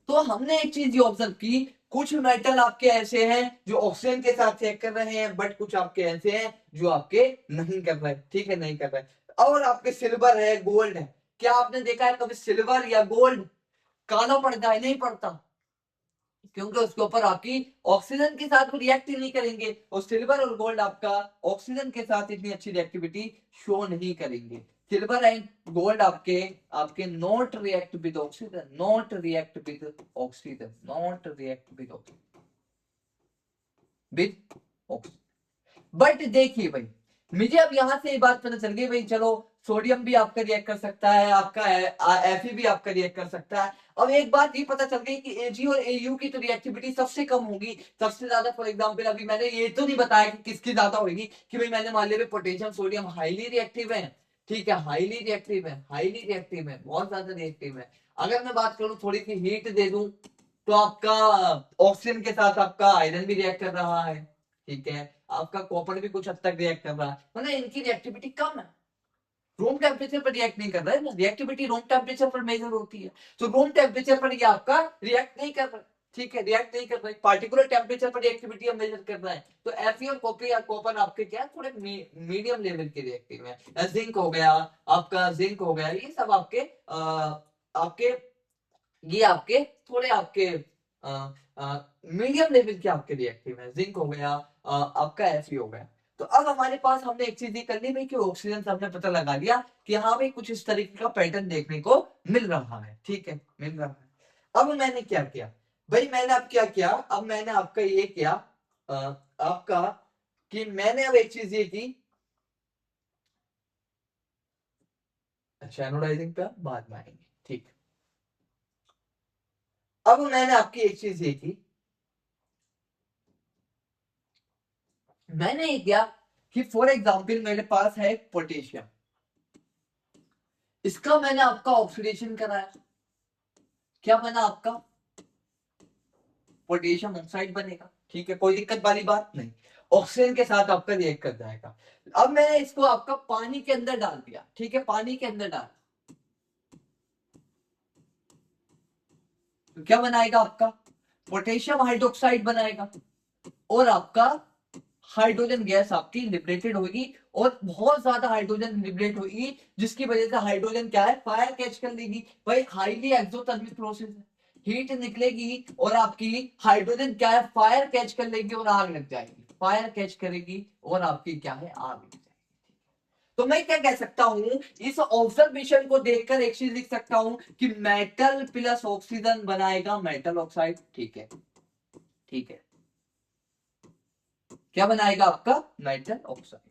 तो हमने एक चीज ये ऑब्जर्व की, कुछ मेटल आपके ऐसे हैं जो ऑक्सीजन के साथ रिएक्ट कर रहे हैं, बट कुछ आपके ऐसे हैं जो आपके नहीं कर रहे। ठीक है, नहीं कर रहे। और आपके सिल्वर है, गोल्ड है, क्या आपने देखा है कभी सिल्वर या गोल्ड काला पड़ता है? नहीं पड़ता, क्योंकि उसके ऊपर आपकी ऑक्सीजन के साथ रिएक्ट नहीं करेंगे, और सिल्वर और गोल्ड आपका ऑक्सीजन के साथ इतनी अच्छी रिएक्टिविटी शो नहीं करेंगे। सिल्वर एंड गोल्ड आपके आपके not react with oxygen, not react with oxygen, not react with oxygen. But देखिए भाई, मुझे अब यहां से ये बात पता चल गई भाई, चलो सोडियम भी आपका रिएक्ट कर सकता है, आपका Fe भी आपका रिएक्ट कर सकता है। अब एक बात ये पता चल गई कि Ag और Au की तो रिएक्टिविटी सबसे कम होगी, सबसे ज्यादा। फॉर एग्जांपल अभी मैंने ये तो नहीं बताया कि किसकी ज्यादा होगी, कि भाई मैंने मान लिया पोटेशियम सोडियम हाईली रिएक्टिव है। ठीक है, हाईली रिएक्टिव है, हाईली रिएक्टिव है, बहुत ज्यादा रिएक्टिव है। अगर मैं बात करूं थोड़ी सी हीट दे दूं तो आपका ऑक्सीजन के साथ आपका आयरन भी रिएक्ट कर रहा है। ठीक है, आपका कॉपर भी कुछ हद तक रिएक्ट कर रहा है, मतलब इनकी रिएक्टिविटी कम है। रूम टेम्परेचर पर रिएक्ट नहीं कर रहा है ना, रिएक्टिविटी रूम टेम्परेचर पर मेजर होती है, तो रूम टेम्परेचर पर ये आपका रिएक्ट नहीं कर रहा है। ठीक है, रिएक्ट नहीं कर रहा है, पार्टिकुलर टेम्परेचर पर रिएक्टिविटी हम मेजर कर रहा है। तो Fe और कॉपर या कॉपर आपके क्या थोड़े मीडियम लेवल के रिएक्टिव है। जिंक हो गया, आपका जिंक हो गया, ये सब आपके आपके ये आपके थोड़े आपके मीडियम लेवल के आपके रिएक्टिव है। जिंक हो गया, आपका Fe हो गया। तो अब हमारे पास हमने एक चीज ये कर ली भाई कि ऑक्सीजन से हमने पता लगा लिया कि हाँ भाई कुछ इस तरीके का पैटर्न देखने को मिल रहा है। ठीक है, मिल रहा है। अब मैंने क्या किया भाई, मैंने अब क्या किया, अब मैंने आपका ये किया आपका कि मैंने अब एक चीज ये की, अच्छा एनोडाइजिंग पे आप बाद में आएंगे। ठीक, अब मैंने आपकी एक चीज ये की, मैंने ये किया कि फॉर एग्जाम्पल मेरे पास है पोटेशियम, इसका मैंने आपका ऑक्सीडेशन कराया, क्या बना आपका पोटेशियम ऑक्साइड बनेगा। ठीक है, कोई दिक्कत वाली बात नहीं। ऑक्सीजन के साथ आपका रिएक्ट कर जाएगा। अब मैंने इसको आपका पानी के अंदर डाल दिया, ठीक है, पानी के अंदर डाल, तो क्या बनाएगा आपका पोटेशियम हाइड्रोक्साइड बनाएगा, और आपका हाइड्रोजन गैस आपकी लिबरेटेड होगी, और बहुत ज्यादा हाइड्रोजन लिबरेट होगी, जिसकी वजह से हाइड्रोजन क्या है, फायर कैच कर लेगी। भाई हाईली एक्सोथर्मिक प्रोसेस है, हीट निकलेगी और आपकी हाइड्रोजन क्या है, फायर कैच कर लेगी और आग लग जाएगी, फायर कैच करेगी और आपकी क्या है, आग लग जाएगी। तो मैं क्या कह सकता हूं, इस ऑब्जर्वेशन को देखकर एक चीज लिख सकता हूं कि मेटल प्लस ऑक्सीजन बनाएगा मेटल ऑक्साइड, ठीक है, ठीक है, क्या बनाएगा आपका मेटल ऑक्साइड,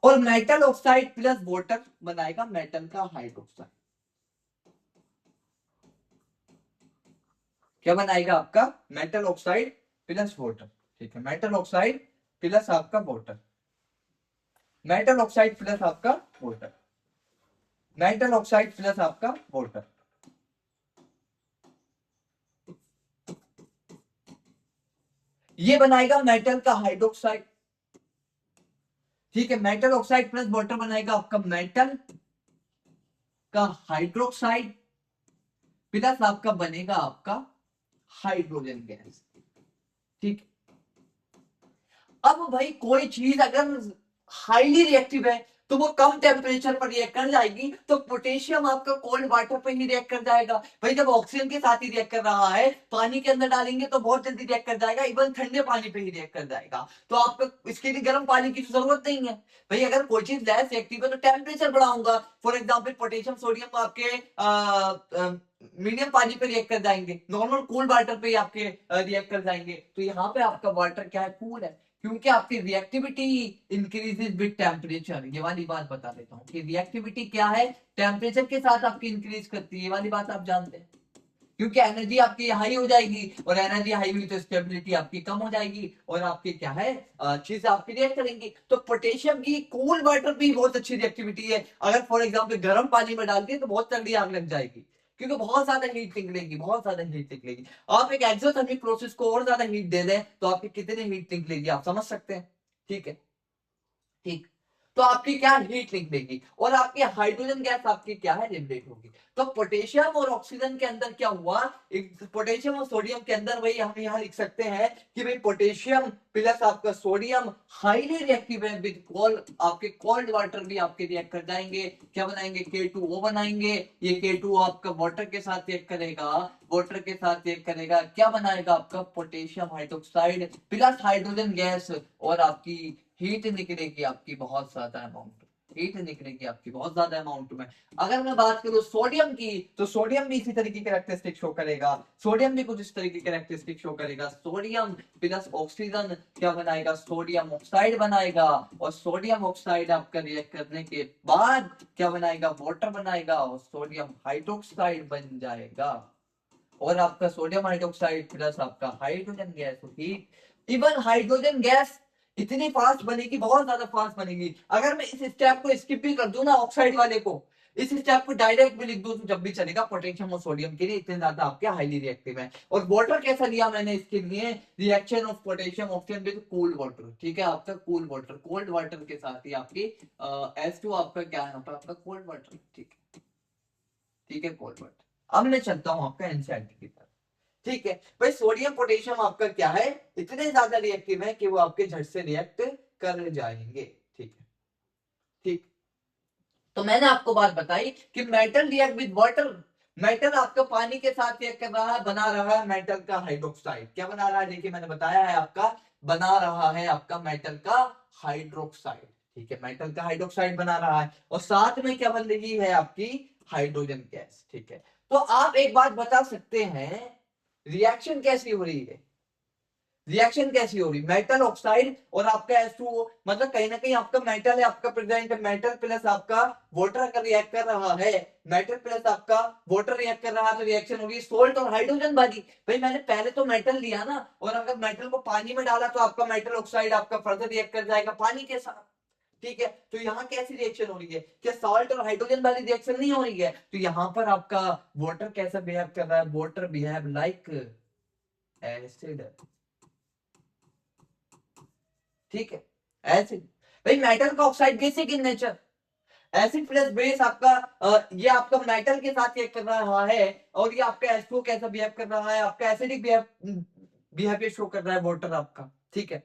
और मेटल ऑक्साइड प्लस वाटर बनाएगा मेटल का हाइड्रोक्साइड, क्या बनाएगा आपका मेटल ऑक्साइड प्लस वाटर, ठीक है, मेटल ऑक्साइड प्लस आपका वाटर, मेटल ऑक्साइड प्लस आपका वाटर, मेटल ऑक्साइड प्लस आपका वाटर, ये बनाएगा मेटल का हाइड्रोक्साइड, ठीक है, मेटल ऑक्साइड प्लस वाटर बनाएगा आपका मेटल का हाइड्रोक्साइड प्लस आपका बनेगा आपका हाइड्रोजन गैस, ठीक। अब भाई कोई चीज अगर हाईली रिएक्टिव है तो वो कम टेम्परेचर पर रिएक्ट कर जाएगी, तो पोटेशियम आपका कोल्ड वाटर पे ही रिएक्ट कर जाएगा। भाई जब ऑक्सीजन के साथ ही रिएक्ट कर रहा है, पानी के अंदर डालेंगे तो बहुत जल्दी रिएक्ट कर जाएगा, इवन ठंडे पानी पे ही रिएक्ट कर जाएगा, तो आपको इसके लिए गर्म पानी की जरूरत नहीं है। भाई अगर कोई चीज लेस रिएक्टिव है तो टेम्परेचर बढ़ाऊंगा, फॉर एग्जाम्पल पोटेशियम सोडियम आपके मीडियम पानी पे रिएक्ट कर जाएंगे, नॉर्मल कूल वाटर पे आपके रिएक्ट कर जाएंगे, तो यहाँ पे आपका वाटर क्या है, कूल है, क्योंकि आपकी रिएक्टिविटी इंक्रीजेस विद टेम्परेचर। ये वाली बात बता देता हूँ कि रिएक्टिविटी क्या है, टेम्परेचर के साथ आपकी इंक्रीज करती है, ये वाली बात आप जानते हैं, क्योंकि एनर्जी आपकी हाई हो जाएगी, और एनर्जी हाई हुई तो स्टेबिलिटी आपकी कम हो जाएगी, और आपकी क्या है, चीज आपकी रिएक्ट करेंगी। तो पोटेशियम की कूल वाटर भी बहुत अच्छी रिएक्टिविटी है, अगर फॉर एग्जाम्पल गर्म पानी में डाल दिए तो बहुत जल्दी आग लग जाएगी, क्योंकि बहुत ज्यादा हीट निकलेगी, बहुत ज्यादा हीट निकलेगी। आप एक एक्सोथर्मिक प्रोसेस को और ज्यादा हीट दे दें तो आपकी कितनी हीट निकलेगी आप समझ सकते हैं, ठीक है, ठीक। तो आपकी क्या हीट निकलेगी, और आपकी हाइड्रोजन गैस आपकी क्या है, लिबरेट होगी। तो पोटेशियम और ऑक्सीजन के अंदर क्या हुआ, एक पोटेशियम और सोडियम के अंदर वही हम यहाँ लिख सकते हैं कि भाई पोटेशियम प्लस आपका सोडियम हाईली रिएक्टिव है विद कोल्ड, आपके कोल्ड वाटर भी आपके रिएक्ट कर जाएंगे, क्या बनाएंगे, K2O बनाएंगे, ये K2O आपका वाटर के साथ रिएक्ट करेगा, वाटर के साथ रिएक्ट करेगा, क्या बनाएगा आपका potassium hydroxide plus hydrogen gas, और आपकी हीट निकलेगी आपकी बहुत ज्यादा अमाउंट, हीट निकलेगी आपकी बहुत ज्यादा अमाउंट में। अगर मैं बात करूं सोडियम की, तो सोडियम भी इसी तरीके की कैरेक्टरिस्टिक शो करेगा, सोडियम भी कुछ इस तरीके की कैरेक्टरिस्टिक शो करेगा, सोडियम प्लस ऑक्सीजन क्या बनाएगा, सोडियम ऑक्साइड बनाएगा, और सोडियम ऑक्साइड आपका रिएक्ट करने के बाद क्या बनाएगा, वाटर बनाएगा, और सोडियम हाइड्रोक्साइड बन जाएगा, और आपका सोडियम हाइड्रोक्साइड प्लस आपका हाइड्रोजन गैस होगी। इवन हाइड्रोजन गैस इतनी फास्ट बनेगी, बहुत ज्यादा फास्ट बनेगी, अगर मैं इस स्टेप को स्किप भी कर दूं ना ऑक्साइड वाले को, इस स्टेप को डायरेक्ट भी लिख दूं तो जब भी चलेगा, पोटेशियम और सोडियम के लिए इतने ज्यादा आपके हाईली रिएक्टिव है। और वाटर कैसा लिया मैंने इसके लिए, reaction of potassium oxygen with cooled water, ठीक है, आपका कूल वाटर, कोल्ड वाटर के साथ ही आपकी H2 आपका क्या है, आपका कोल्ड वाटर, ठीक है, ठीक है, कोल्ड वाटर। अब मैं चलता हूं आपका एनसीईआरटी की तरफ, ठीक है। भाई सोडियम पोटेशियम आपका क्या है, इतने ज्यादा रिएक्टिव है कि वो आपके झट से रिएक्ट कर जाएंगे, ठीक है, ठीक। तो मैंने आपको बात बताई कि metal react with water, metal आपका पानी के साथ रिएक्ट कर रहा है, बना रहा है मेटल का हाइड्रोक्साइड, क्या बना रहा है, देखिए मैंने बताया है आपका, बना रहा है आपका मेटल का हाइड्रोक्साइड, ठीक है, मेटल का हाइड्रोक्साइड बना रहा है, और साथ में क्या बन रही है आपकी हाइड्रोजन गैस, ठीक है। तो आप एक बात बता सकते हैं, रिएक्शन कैसी हो रही है, रिएक्शन कैसी हो रही, मेटल ऑक्साइड और आपका H2O, मतलब कहीं ना कहीं आपका मेटल है, आपका प्रेजेंट मेटल प्लस आपका वाटर अगर रिएक्ट कर रहा है, मेटल प्लस आपका वाटर रिएक्ट कर रहा है, तो रिएक्शन होगी सोल्ट और हाइड्रोजन वाली। भाई मैंने पहले तो मेटल लिया ना, और अगर मेटल को पानी में डाला तो आपका मेटल ऑक्साइड आपका फर्दर रिएक्ट कर जाएगा पानी के साथ, ठीक है। तो यहाँ कैसी रिएक्शन हो रही है, क्या सॉल्ट और हाइड्रोजन वाली रिएक्शन नहीं हो रही है, तो यहाँ पर आपका वाटर कैसा बिहेव कर रहा है, वाटर बिहेव लाइक एसिड, ठीक है, एसिड। भाई मेटल का oxide basic in nature, acid plus base आपका ये आपका मेटल के साथ रिएक्ट कर रहा है, और ये आपका H2O कैसा बिहेव कर रहा है, आपका एसिडिक बिहेवियर शो कर रहा है वाटर आपका, ठीक है।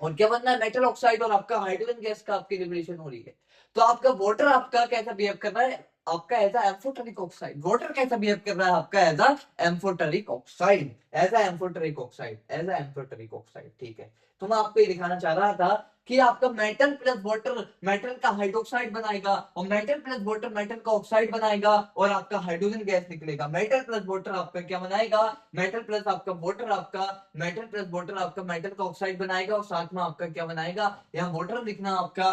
और क्या बनना है, मेटल ऑक्साइड और आपका हाइड्रोजन गैस का आपकी लिबरेशन हो रही है। तो आपका वाटर आपका कैसा बिहेव कर रहा है, आपका एज एम्फोटेरिक ऑक्साइड। वाटर कैसा बिहेव कर रहा है आपका as amphoteric oxide, as amphoteric oxide, as amphoteric oxide, ठीक है। तो मैं आपको ये दिखाना चाह रहा था कि आपका मेटल प्लस वाटर मेटल का हाइड्रोक्साइड बनाएगा, और मेटल प्लस वाटर मेटल का ऑक्साइड बनाएगा, और आपका हाइड्रोजन गैस निकलेगा। मेटल प्लस वाटर आपका क्या बनाएगा, मेटल प्लस आपका वाटर आपका मेटल प्लस वाटर आपका मेटल का ऑक्साइड बनाएगा, और साथ में आपका क्या बनाएगा, यहाँ वाटर लिखना आपका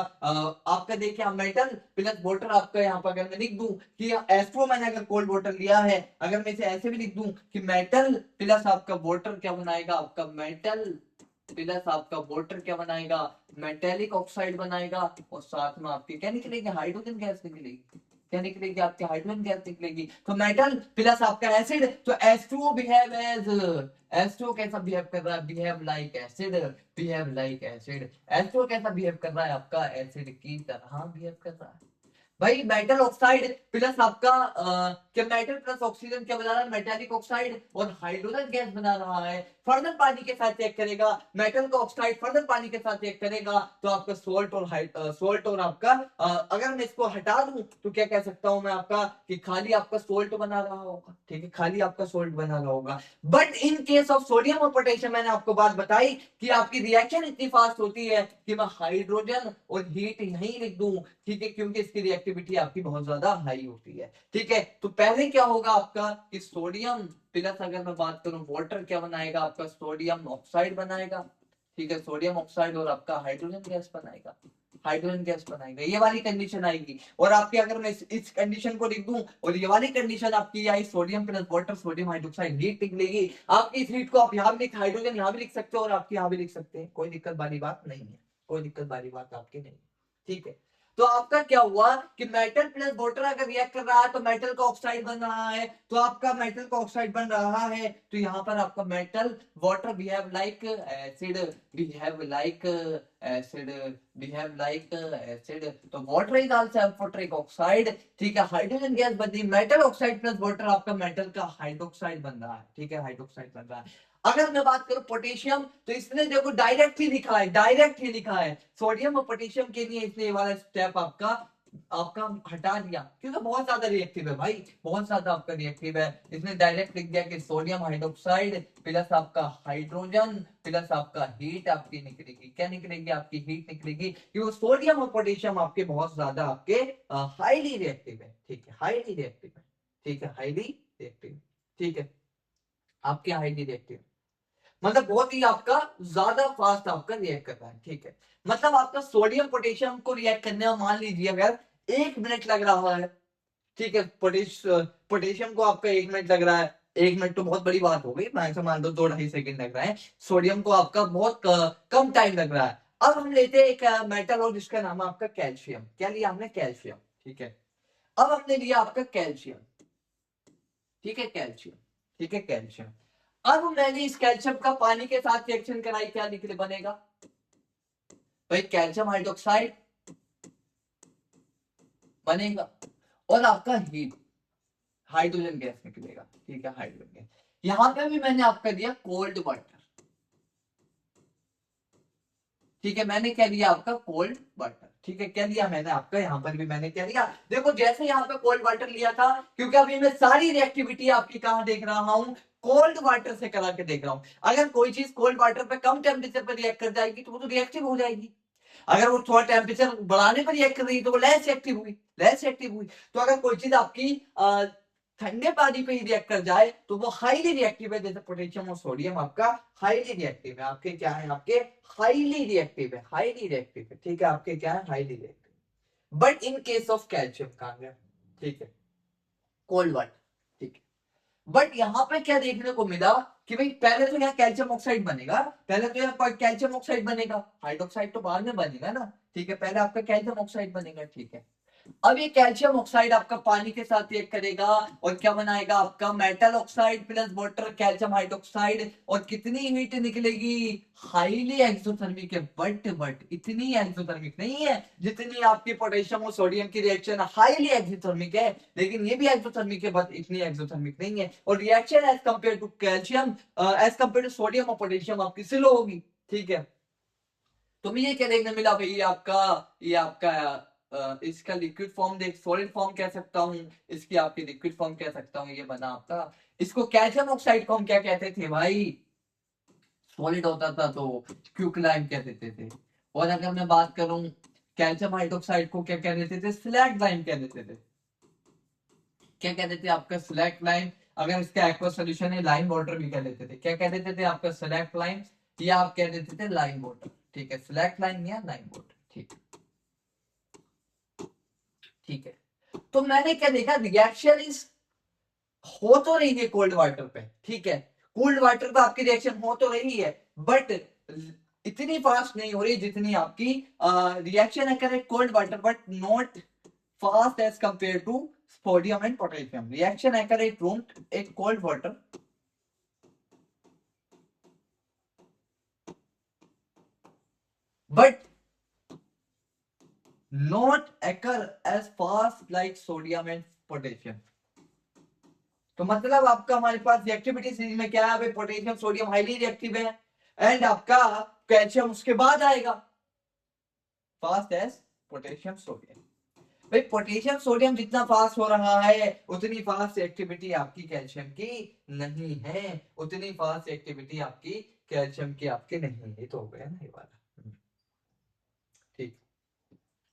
आपका देखिए मेटल प्लस वाटर आपका यहाँ पर अगर मैं लिख दूं कि एस्ट्रो मैंने अगर कोल्ड वाटर लिया है, अगर मैं इसे ऐसे भी लिख दूं कि मेटल प्लस आपका वाटर क्या बनाएगा, आपका मेटल प्लस आपका वाटर क्या बनाएगा, मेटेलिक ऑक्साइड बनाएगा, और साथ में आपकी क्या निकलेगी, हाइड्रोजन गैस निकलेगी। क्या निकलेगी, आपकी हाइड्रोजन गैस निकलेगी। तो मेटल प्लस आपका एसिड, तो H2O बिहेव एज, H2O कैसा बिहेव कर रहा है, behave like acid, behave like acid. H2O कैसा बिहेव कर रहा है, आपका एसिड की तरह बिहेव कर रहा है। भाई मेटल ऑक्साइड प्लस आपका क्या मेटल प्लस ऑक्सीजन क्या बना रहा है, मेटालिक ऑक्साइड, और हाइड्रोजन गैस बना रहा है। फर्दर पानी के साथ चेक करेगा, मेटल का ऑक्साइड फर्दर पानी के साथ चेक करेगा, तो आपका सोल्ट और सोल्ट और आपका अगर मैं इसको हटा दूं तो क्या कह सकता हूं मैं आपका कि खाली आपका सोल्ट बना रहा होगा, ठीक है, खाली आपका सोल्ट बना रहा होगा। But in case of sodium और पोटेशियम मैंने आपको बात बताई कि आपकी रिएक्शन इतनी फास्ट होती है कि मैं हाइड्रोजन और हीट यहीं लिख दूं, ठीक है, क्योंकि इसकी रिएक्टिविटी आपकी बहुत ज्यादा हाई होती है, ठीक है। तो पहले क्या होगा आपका कि सोडियम प्लस अगर मैं बात करूं वाटर क्या बनाएगा, आपका सोडियम ऑक्साइड बनाएगा, ठीक है, सोडियम ऑक्साइड, और आपका हाइड्रोजन गैस बनाएगा, हाइड्रोजन गैस बनाएगा, ये वाली कंडीशन आएगी। और आपकी अगर मैं इस कंडीशन को लिख दूं और ये वाली कंडीशन आपकी आई, sodium plus water sodium hydroxide heat निकलेगी। आपकी इस हीट को आप यहाँ भी लिख, हाइड्रोजन यहाँ भी लिख सकते हो और आपकी यहाँ भी लिख सकते हैं, कोई दिक्कत वाली बात नहीं है, कोई दिक्कत वाली बात आपकी नहीं, ठीक है। तो आपका क्या हुआ कि मेटल प्लस वाटर अगर रिएक्ट कर रहा है तो मेटल का ऑक्साइड बन रहा है, तो आपका मेटल का ऑक्साइड बन रहा है, तो यहाँ पर आपका metal water behave like acid, behave like acid, behave like acid. तो water is also amphoteric oxide, ठीक है, हाइड्रोजन गैस बनी, मेटल ऑक्साइड प्लस वाटर आपका मेटल का हाइड्रोक्साइड बन रहा है, ठीक है, हाइड्रोक्साइड बन रहा है। अगर मैं बात करूं पोटेशियम, तो इसने देखो डायरेक्ट ही लिखा है, डायरेक्ट ही लिखा है सोडियम और पोटेशियम के लिए, इसने वाला स्टेप आपका आपका हटा दिया क्योंकि बहुत ज्यादा रिएक्टिव है भाई, बहुत ज्यादा आपका रिएक्टिव है। इसने डायरेक्ट लिख दिया कि सोडियम हाइड्रोक्साइड प्लस आपका हाइड्रोजन प्लस आपका हीट आपकी निकलेगी, क्या निकलेगी, आपकी हीट निकलेगी, क्योंकि सोडियम और पोटेशियम आपके बहुत ज्यादा आपके हाईली रिएक्टिव है, ठीक है, हाईली रिएक्टिव है, ठीक है, हाईली रिएक्टिव, ठीक है, आपके हाईली रिएक्टिव, मतलब बहुत ही आपका ज्यादा फास्ट आपका रिएक्ट कर रहा है, ठीक है। मतलब आपका सोडियम पोटेशियम को रिएक्ट करने में मान लीजिए अगर 1 मिनट लग रहा है, ठीक है, पोटेशियम को आपका 1 मिनट लग रहा है, 1 मिनट तो बहुत बड़ी बात हो गई, मैं से मान लो 2-2.5 सेकंड लग रहा है, सोडियम को आपका बहुत कम टाइम लग रहा है। अब हम लेते हैं एक मेटल और जिसका नाम है आपका कैल्शियम, क्या लिया हमने, कैल्शियम, ठीक है। अब हमने लिया आपका कैल्शियम, ठीक है, कैल्शियम, ठीक है, कैल्शियम। अब मैंने इस कैल्शियम का पानी के साथ रिएक्शन कराई, क्या निकले बनेगा, भाई कैल्शियम हाइड्रोक्साइड बनेगा, और आपका हीट हाइड्रोजन गैस निकलेगा, ठीक है, हाइड्रोजन गैस। यहां पे भी मैंने आपका दिया कोल्ड वाटर, ठीक है, मैंने क्या लिया आपका कोल्ड वाटर, ठीक है, क्या लिया मैंने आपका, यहाँ पर भी मैंने क्या लिया, देखो जैसे यहाँ पे कोल्ड वाटर लिया था, क्योंकि अभी मैं सारी रिएक्टिविटी आपकी कहाँ देख रहा हूँ, कोल्ड वाटर से करा के देख रहा हूँ। अगर कोई चीज कोल्ड वाटर पे कम टेम्परेचर पर रिएक्ट कर जाएगी तो वो तो रिएक्टिव हो जाएगी, अगर वो थोड़ा टेम्परेचर बढ़ाने पर रिएक्ट कर रही है तो वो लेस एक्टिव हुई, लेस एक्टिव हुई। तो अगर कोई चीज आपकी ठंडे पानी पे ही रिएक्ट कर जाए तो वो हाईली रिएक्टिव है, जैसे पोटेशियम और सोडियम आपका हाईली रिएक्टिव है, आपके क्या है, आपके हाईली रिएक्टिव है, हाईली रिएक्टिव है, ठीक है, आपके क्या है, highly reactive. But in case of calcium का, ठीक है, कोल्ड वाटर, ठीक है। बट यहाँ पे क्या देखने को मिला कि भाई पहले तो यहाँ कैल्शियम ऑक्साइड बनेगा, पहले तो यहाँ कैल्शियम ऑक्साइड बनेगा, हाइड्रोक्साइड तो बाद में बनेगा ना, ठीक है, पहले आपका कैल्शियम ऑक्साइड बनेगा, ठीक है। अब ये कैल्शियम ऑक्साइड आपका पानी के साथ रिएक्ट करेगा और क्या बनाएगा आपका metal oxide plus water calcium hydroxide, और कितनी हीट निकलेगी, हाईली एक्सोथर्मिक है, बट इतनी एक्सोथर्मिक नहीं है जितनी आपकी पोटेशियम और सोडियम की रिएक्शन हाईली एक्सोथर्मिक है, लेकिन ये भी एक्सोथर्मिक है बट इतनी एक्सोथर्मिक नहीं है, और reaction as compare to calcium as compare to sodium और पोटेशियम आपकी स्लो होगी। ठीक है, तो मुझे क्या देखने मिला भाई, ये आपका इसका लिक्विड फॉर्म देख, सॉलिड फॉर्म कह सकता हूँ, इसकी आपकी लिक्विड फॉर्म कह सकता हूँ, ये बना आपका। इसको कैल्शियम ऑक्साइड को हम क्या कहते थे भाई, सॉलिड होता था तो क्विकलाइम कह देते थे, और अगर मैं बात करूं कैल्शियम हाइड्रोक्साइड को क्या कह देते थे, स्लैग लाइम कह देते थे। क्या कह देते थे आपका, स्लैग लाइम। अगर इसका एक्वा सोल्यूशन है लाइम वाटर भी कह देते थे, क्या कह देते थे आपका, स्लैग लाइम, या आप कह देते थे लाइम वाटर। ठीक है, स्लैग लाइम या लाइम वाटर। ठीक, ठीक है। तो मैंने क्या देखा, रिएक्शन इज हो तो रही है कोल्ड वाटर पे, ठीक है, कोल्ड वाटर पे आपकी रिएक्शन हो तो रही है, बट इतनी फास्ट नहीं हो रही जितनी आपकी रिएक्शन है करे cold water, but not fast as compare to sodium and potassium. Reaction है करे रूम एक cold water, but not occur as fast like sodium and potassium। तो मतलब आपका हमारे पास रिएक्टिविटी सीरीज में क्या है भाई, पोटेशियम सोडियम हाईली रिएक्टिव है, एंड आपका कैल्शियम उसके बाद आएगा, फास्ट एज पोटेशियम सोडियम। भाई पोटेशियम सोडियम जितना फास्ट हो रहा है उतनी फास्ट एक्टिविटी आपकी कैल्शियम की नहीं है, उतनी फास्ट एक्टिविटी आपकी कैल्शियम की आपकी नहीं है। ये तो हो गया ना ये वाला। ठीक,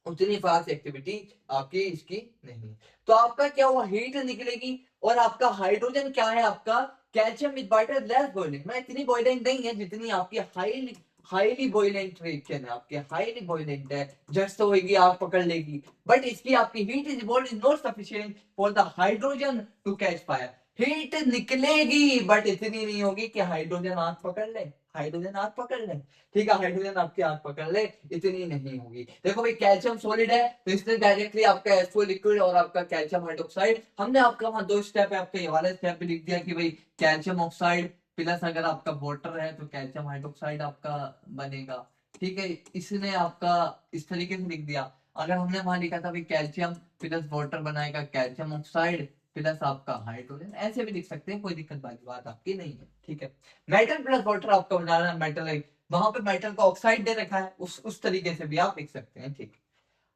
उतनी फास्ट एक्टिविटी आपकी इसकी नहीं। तो आपका क्या हुआ, हीट निकलेगी, और आपका हाइड्रोजन क्या है आपका, calcium with water less boiling, मैं इतनी बॉइलिंग नहीं है जितनी आपकी हाईली हाईली बॉइलेंट रिएक्शन है, आपके हाईली बॉइलेंट है, जस्ट होगी आग पकड़ लेगी, बट इसकी आपकी heat is is not sufficient for the hydrogen to catch fire. Heat निकलेगी बट इतनी नहीं होगी कि हाइड्रोजन आग पकड़ ले, हाइड्रोजन आग पकड़ ले। ठीक है, हाइड्रोजन आपकी आग पकड़ ले, इतनी नहीं होगी। देखो भाई कैल्शियम सॉलिड है तो इसने डायरेक्टली आपका एसओ लिक्विड और आपका कैल्शियम हाइड्रोक्साइड, हमने आपका वहां दो स्टेप है, आपका ये वाला स्टेप भी लिख दिया कि भाई कैल्शियम ऑक्साइड प्लस अगर आपका वाटर है तो कैल्शियम हाइड्रोक्साइड आपका बनेगा। ठीक है, इसने आपका इस तरीके से लिख दिया। अगर हमने वहां लिखा था भाई कैल्शियम प्लस वाटर बनाएगा कैल्शियम ऑक्साइड प्लस आपका हाइड्रोजन, ऐसे भी लिख सकते हैं, कोई दिक्कत वाली बात आपकी नहीं है। ठीक है, मेटल प्लस वाटर आपका बनाना, मेटल वहां पे मेटल का ऑक्साइड दे रखा है, उस तरीके से भी आप लिख सकते हैं। ठीक,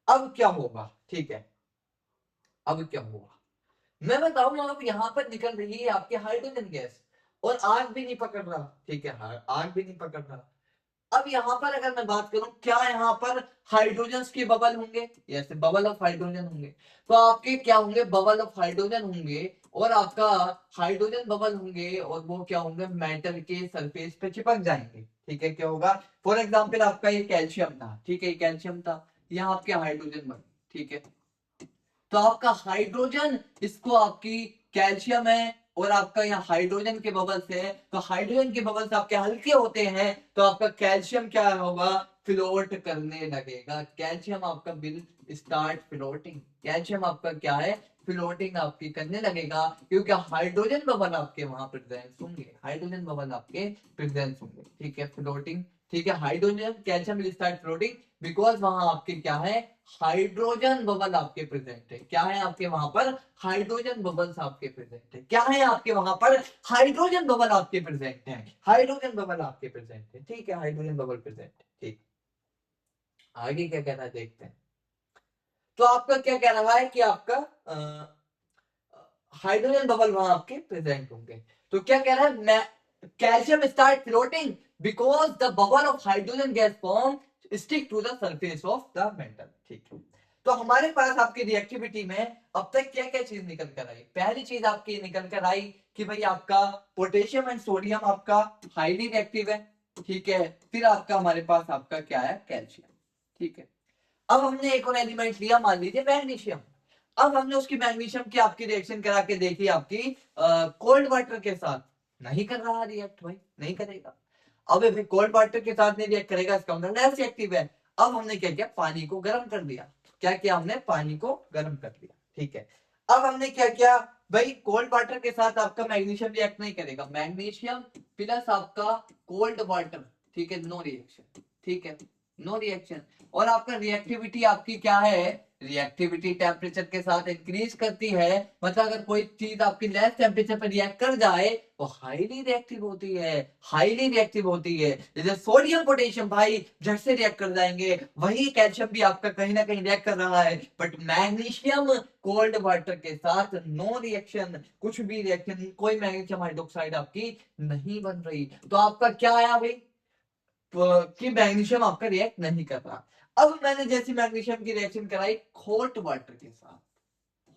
अब क्या होगा, ठीक है, अब क्या होगा मैं बताऊं, अब यहाँ पर निकल रही है आपकी हाइड्रोजन गैस, और आग भी नहीं पकड़ रहा। ठीक है, आग भी नहीं पकड़ रहा। अब यहाँ पर अगर मैं बात करूं, क्या यहाँ पर हाइड्रोजन के बबल होंगे, यस बबल ऑफ हाइड्रोजन होंगे, तो आपके क्या होंगे, बबल ऑफ हाइड्रोजन होंगे, और आपका हाइड्रोजन बबल होंगे, और वो क्या होंगे, मेटल के सरफेस पे चिपक जाएंगे। ठीक है, क्या होगा, फॉर एग्जाम्पल आपका ये कैल्शियम था, ठीक है, ये कैल्शियम था, यहाँ आपके हाइड्रोजन बने। ठीक है, तो आपका हाइड्रोजन, इसको आपकी कैल्शियम है, और आपका यहाँ हाइड्रोजन के बबल्स है, तो हाइड्रोजन के बबल्स आपके हल्के होते हैं, तो आपका कैल्शियम क्या होगा, फ्लोट करने लगेगा, कैल्शियम आपका विल स्टार्ट फ्लोटिंग, कैल्शियम आपका क्या है, फ्लोटिंग आपकी करने लगेगा, क्योंकि हाइड्रोजन बबल आपके वहां प्रेजेंट होंगे, हाइड्रोजन बबल आपके प्रेजेंट होंगे। ठीक है, फ्लोटिंग। ठीक है, hydrogen calcium will start floating because वहां आपके क्या है, हाइड्रोजन बबल आपके प्रेजेंट है। क्या है आपके वहां पर, हाइड्रोजन बबल्स आपके प्रेजेंट है। क्या है आपके वहां पर, हाइड्रोजन बबल आपके प्रेजेंट है, हाइड्रोजन बबल आपके प्रेजेंट है। ठीक है, हाइड्रोजन बबल प्रेजेंट है। ठीक, आगे क्या कहना है देखते हैं। तो आपका क्या कह रहा है कि आपका हाइड्रोजन बबल वहां आपके प्रेजेंट होंगे, तो क्या कह रहा है, calcium start floating because the bubble of hydrogen gas form stick to the surface of the metal. ठीक है, तो हमारे पास आपकी रिएक्टिविटी में अब तक क्या क्या चीज निकल कर आई, पहली चीज आपकी निकल कर आई कि भाई आपका पोटेशियम एंड सोडियम आपका हाईली रिएक्टिव है। ठीक है, फिर आपका हमारे पास आपका क्या है, कैल्शियम। ठीक है, अब हमने एक और एलिमेंट लिया, मान लीजिए मैग्नीशियम। अब हमने उसकी मैग्नीशियम की आपकी रिएक्शन करा के देखी आपकी कोल्ड वाटर के साथ, नहीं कर रहा रिएक्ट भाई, नहीं करेगा। अब कोल्ड वाटर के साथ नहीं रिएक्ट करेगा, इसका मतलब लेस एक्टिव है। अब हमने क्या किया, पानी को गर्म कर दिया। क्या किया हमने, पानी को गर्म कर दिया। ठीक है, अब हमने क्या किया भाई, कोल्ड वाटर के साथ आपका मैग्नीशियम रिएक्ट नहीं करेगा, मैग्नीशियम प्लस आपका कोल्ड वाटर, ठीक है, नो रिएक्शन, ठीक है, नो रिएक्शन। और आपका रिएक्टिविटी आपकी क्या है, रिएक्टिविटी टेम्परेचर के साथ इंक्रीज करती है, मतलब अगर कोई चीज आपकी लेस टेम्परेचर पर रिएक्ट कर जाए वो हाईली रिएक्टिव होती है, हाईली रिएक्टिव होती है। जैसे सोडियम पोटेशियम भाई झट से रिएक्ट कर जाएंगे, वही कैल्शियम भी आपका कहीं ना कहीं रिएक्ट कर रहा है, बट मैग्नीशियम कोल्ड वाटर के साथ नो रिएक्शन, कुछ भी रिएक्शन, कोई मैग्नीशियम हाइड्रोक्साइड आपकी नहीं बन रही। तो आपका क्या आया भाई, कि मैग्नीशियम आपका रिएक्ट नहीं कर रहा। अब मैंने जैसी मैग्नीशियम की रिएक्शन कराई हॉट वाटर के साथ,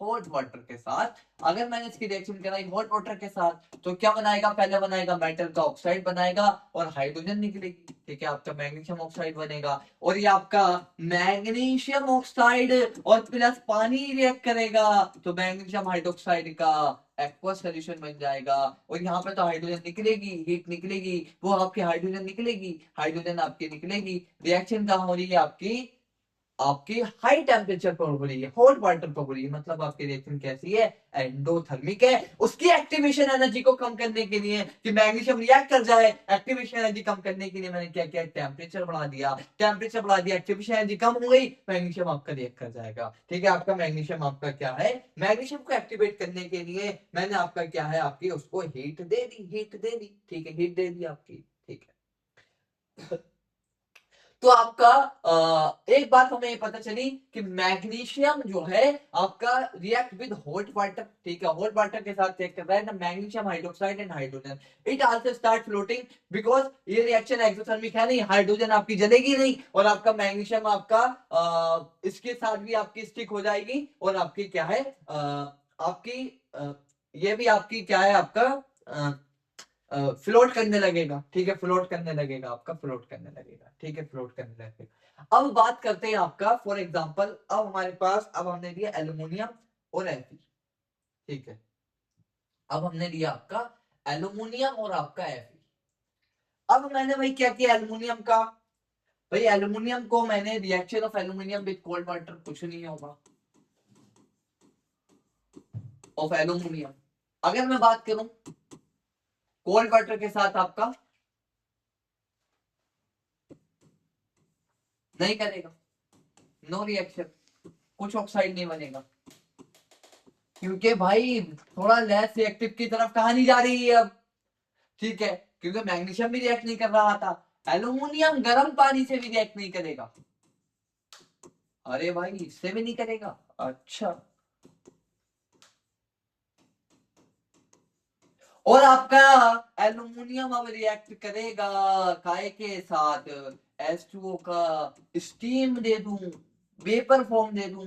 हॉट वाटर के साथ, अगर मैंने इसकी रिएक्शन कराई हॉट वाटर के साथ, तो क्या बनाएगा, पहले बनाएगा मेटल का ऑक्साइड बनाएगा और हाइड्रोजन निकलेगी, ठीक है, आपका मैग्नीशियम ऑक्साइड बनेगा। और ये आपका मैग्नीशियम ऑक्साइड और प्लस पानी रिएक्ट करेगा तो मैग्नीशियम हाइड्रोक्साइड का एक्वस सॉल्यूशन बन जाएगा। और यहाँ पे तो हाइड्रोजन निकलेगी, हीट निकलेगी, वो आपकी हाइड्रोजन निकलेगी, हाइड्रोजन आपकी निकलेगी। रिएक्शन कहाँ हो रही है आपकी, आपकी हाई टेम्परेचर पर हो रही है, हॉट वाटर पर हो रही है, मतलब आपकी रिएक्शन कैसी है, एंडोथर्मिक है। उसकी एक्टिवेशन एनर्जी को कम करने के लिए कि मैग्नीशियम रिएक्ट कर जाए, एक्टिवेशन एनर्जी कम करने के लिए मैंने क्या किया, टेम्परेचर बढ़ा दिया, टेम्परेचर बढ़ा दिया, एक्टिवेशन एनर्जी कम हो गई, मैग्नीशियम आपका रिएक्ट कर जाएगा। ठीक है, आपका मैग्नीशियम आपका क्या है, मैग्नीशियम को एक्टिवेट करने के लिए मैंने आपका क्या है, आपकी उसको हीट दे दी, हीट दे दी, ठीक है, हीट दे दी आपकी। ठीक है, तो आपका एक बात हमें ये पता चली कि मैग्नीशियम जो है आपका रिएक्ट विद हॉट वाटर, ठीक है, हॉट वाटर के साथ रिएक्ट कर रहा है, magnesium hydroxide and hydrogen, it also start floating because ये रिएक्शन एक्सोथर्मिक है नहीं, हाइड्रोजन आपकी जलेगी नहीं, और आपका मैग्नीशियम आपका इसके साथ भी आपकी स्टिक हो जाएगी, और आपकी क्या है, आपकी ये भी आपकी क्या है, आपका फ्लोट करने लगेगा, ठीक है, फ्लोट करने लगेगा, आपका फ्लोट करने लगेगा, ठीक है, फ्लोट करने लगेगा। अब बात करते हैं आपका फॉर एग्जांपल, अब हमारे पास, अब हमने दिया एल्युमिनियम और Fe, ठीक है, अब हमने दिया आपका एल्युमिनियम और आपका Fe। अब मैंने भाई क्या किया एल्युमिनियम का, भाई एल्युमिनियम को मैंने reaction of aluminium with cold water, कुछ नहीं होगा, ऑफ एल्युमिनियम, अगर मैं बात करूं कोल्ड वाटर के साथ आपका नहीं करेगा, नो रिएक्शन, कुछ ऑक्साइड नहीं बनेगा, क्योंकि भाई थोड़ा लेस रिएक्टिव की तरफ कहानी जा रही है अब, ठीक है, क्योंकि मैग्नीशियम भी रिएक्ट नहीं कर रहा था, एल्युमिनियम गर्म पानी से भी रिएक्ट नहीं करेगा, अरे भाई इससे भी नहीं करेगा, अच्छा, और आपका एल्युमिनियम अब रिएक्ट करेगा काय के साथ, H2O का स्टीम दे दूं, वेपर फॉर्म दे दूं,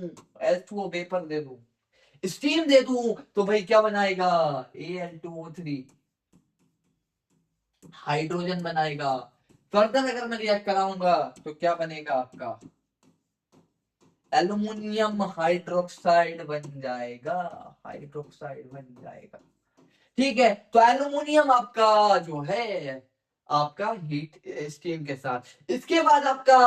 H2O वेपर दे दूं, स्टीम दे दूं, तो भाई क्या बनाएगा, Al2O3 हाइड्रोजन बनाएगा। फर्दर अगर मैं रिएक्ट कराऊंगा तो क्या बनेगा आपका, एल्युमिनियम हाइड्रोक्साइड बन जाएगा, हाइड्रोक्साइड बन जाएगा, ठीक है। तो एल्युमिनियम आपका जो है आपका हीट स्टीम के साथ, इसके बाद आपका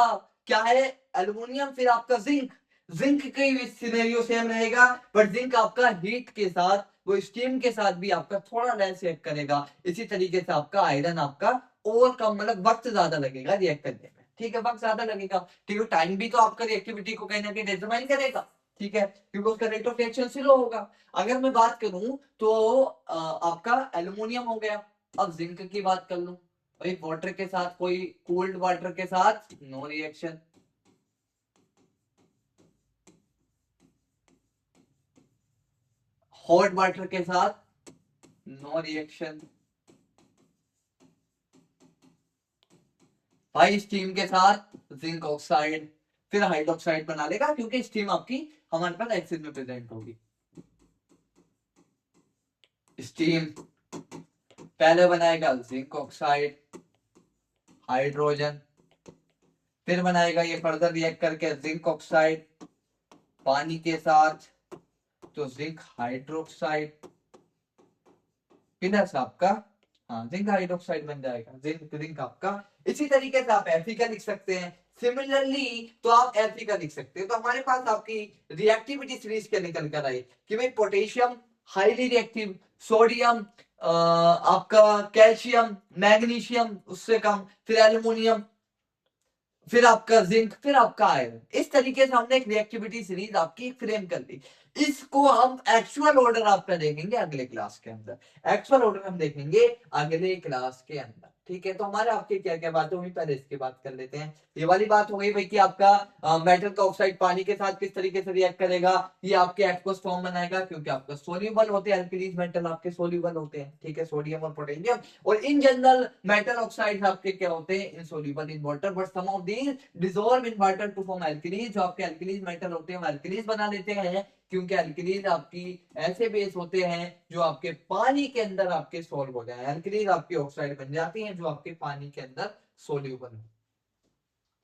क्या है एल्युमिनियम, फिर आपका जिंक, जिंक की सिनेरियो सेम रहेगा, बट जिंक आपका हीट के साथ, वो स्टीम के साथ भी आपका थोड़ा लेस रिएक्ट करेगा। इसी तरीके से आपका आयरन आपका और कम, मतलब वक्त ज्यादा लगेगा रिएक्ट करने में, ठीक है, वक्त ज्यादा लगेगा, ठीक है, टाइम भी तो आपका रिएक्टिविटी को कहीं ना कहीं डिटरमाइन करेगा, ठीक है, क्योंकि उसका रेट ऑफ रिएक्शन स्लो होगा। अगर मैं बात करूं तो आपका एल्युमिनियम हो गया, अब जिंक की बात कर लूं, भाई वाटर के साथ, कोई कोल्ड वाटर के साथ नो रिएक्शन, हॉट वाटर के साथ नो रिएक्शन, भाई स्टीम के साथ जिंक ऑक्साइड, फिर हाइड्रोक्साइड बना लेगा, क्योंकि स्टीम आपकी हमारे पास एक्सिस में प्रेजेंट होगी। स्टीम पहले बनाएगा जिंक ऑक्साइड, हाइड्रोजन, फिर बनाएगा ये फर्दर रिएक्ट करके जिंक ऑक्साइड पानी के साथ, तो जिंक हाइड्रोक्साइड प्लस आपका, हाँ जिंक हाइड्रोक्साइड बन जाएगा, जिंक जिंक आपका। इसी तरीके से आप Fe का लिख सकते हैं, सिमिलरली तो आप Fe का लिख सकते हो। तो हमारे पास आपकी रिएक्टिविटी सीरीज क्या निकल कर आई कि भाई पोटेशियम हाईली रिएक्टिव, सोडियम आपका कैल्शियम, मैग्नीशियम उससे कम, फिर एल्युमिनियम, फिर आपका जिंक, फिर आपका आयरन। इस तरीके से हमने एक रिएक्टिविटी सीरीज आपकी फ्रेम कर दी। इसको हम एक्चुअल ऑर्डर आपका देखेंगे अगले क्लास के अंदर। एक्चुअल ऑर्डर हम देखेंगे अगले क्लास के अंदर, ठीक है। तो हमारे आपके क्या क्या बातें हुई, पहले इसकी बात कर लेते हैं। ये वाली बात हो गई भाई कि आपका मेटल का ऑक्साइड पानी के साथ किस तरीके से रिएक्ट करेगा, ये आपके एक्वस फॉर्म बनाएगा, क्योंकि आपका सोल्यूबल होते हैं, अल्कलीज मेटल आपके सोल्यूबल होते हैं, ठीक है, सोडियम और पोटेशियम। और इन जनरल मेटल ऑक्साइड्स आपके क्या होते हैं, insoluble in water, but some of these dissolve in water to form alkalis. जो आपके एल्कलीज मेटल होते हैं वो एल्कलीज बना लेते हैं, क्योंकि एल्कलीज आपकी ऐसे बेस होते हैं जो आपके पानी के अंदर आपके सोल्व हो जाए। एल्कलीज आपकी ऑक्साइड बन जाती हैं जो आपके पानी के अंदर सोल्यूबल हो,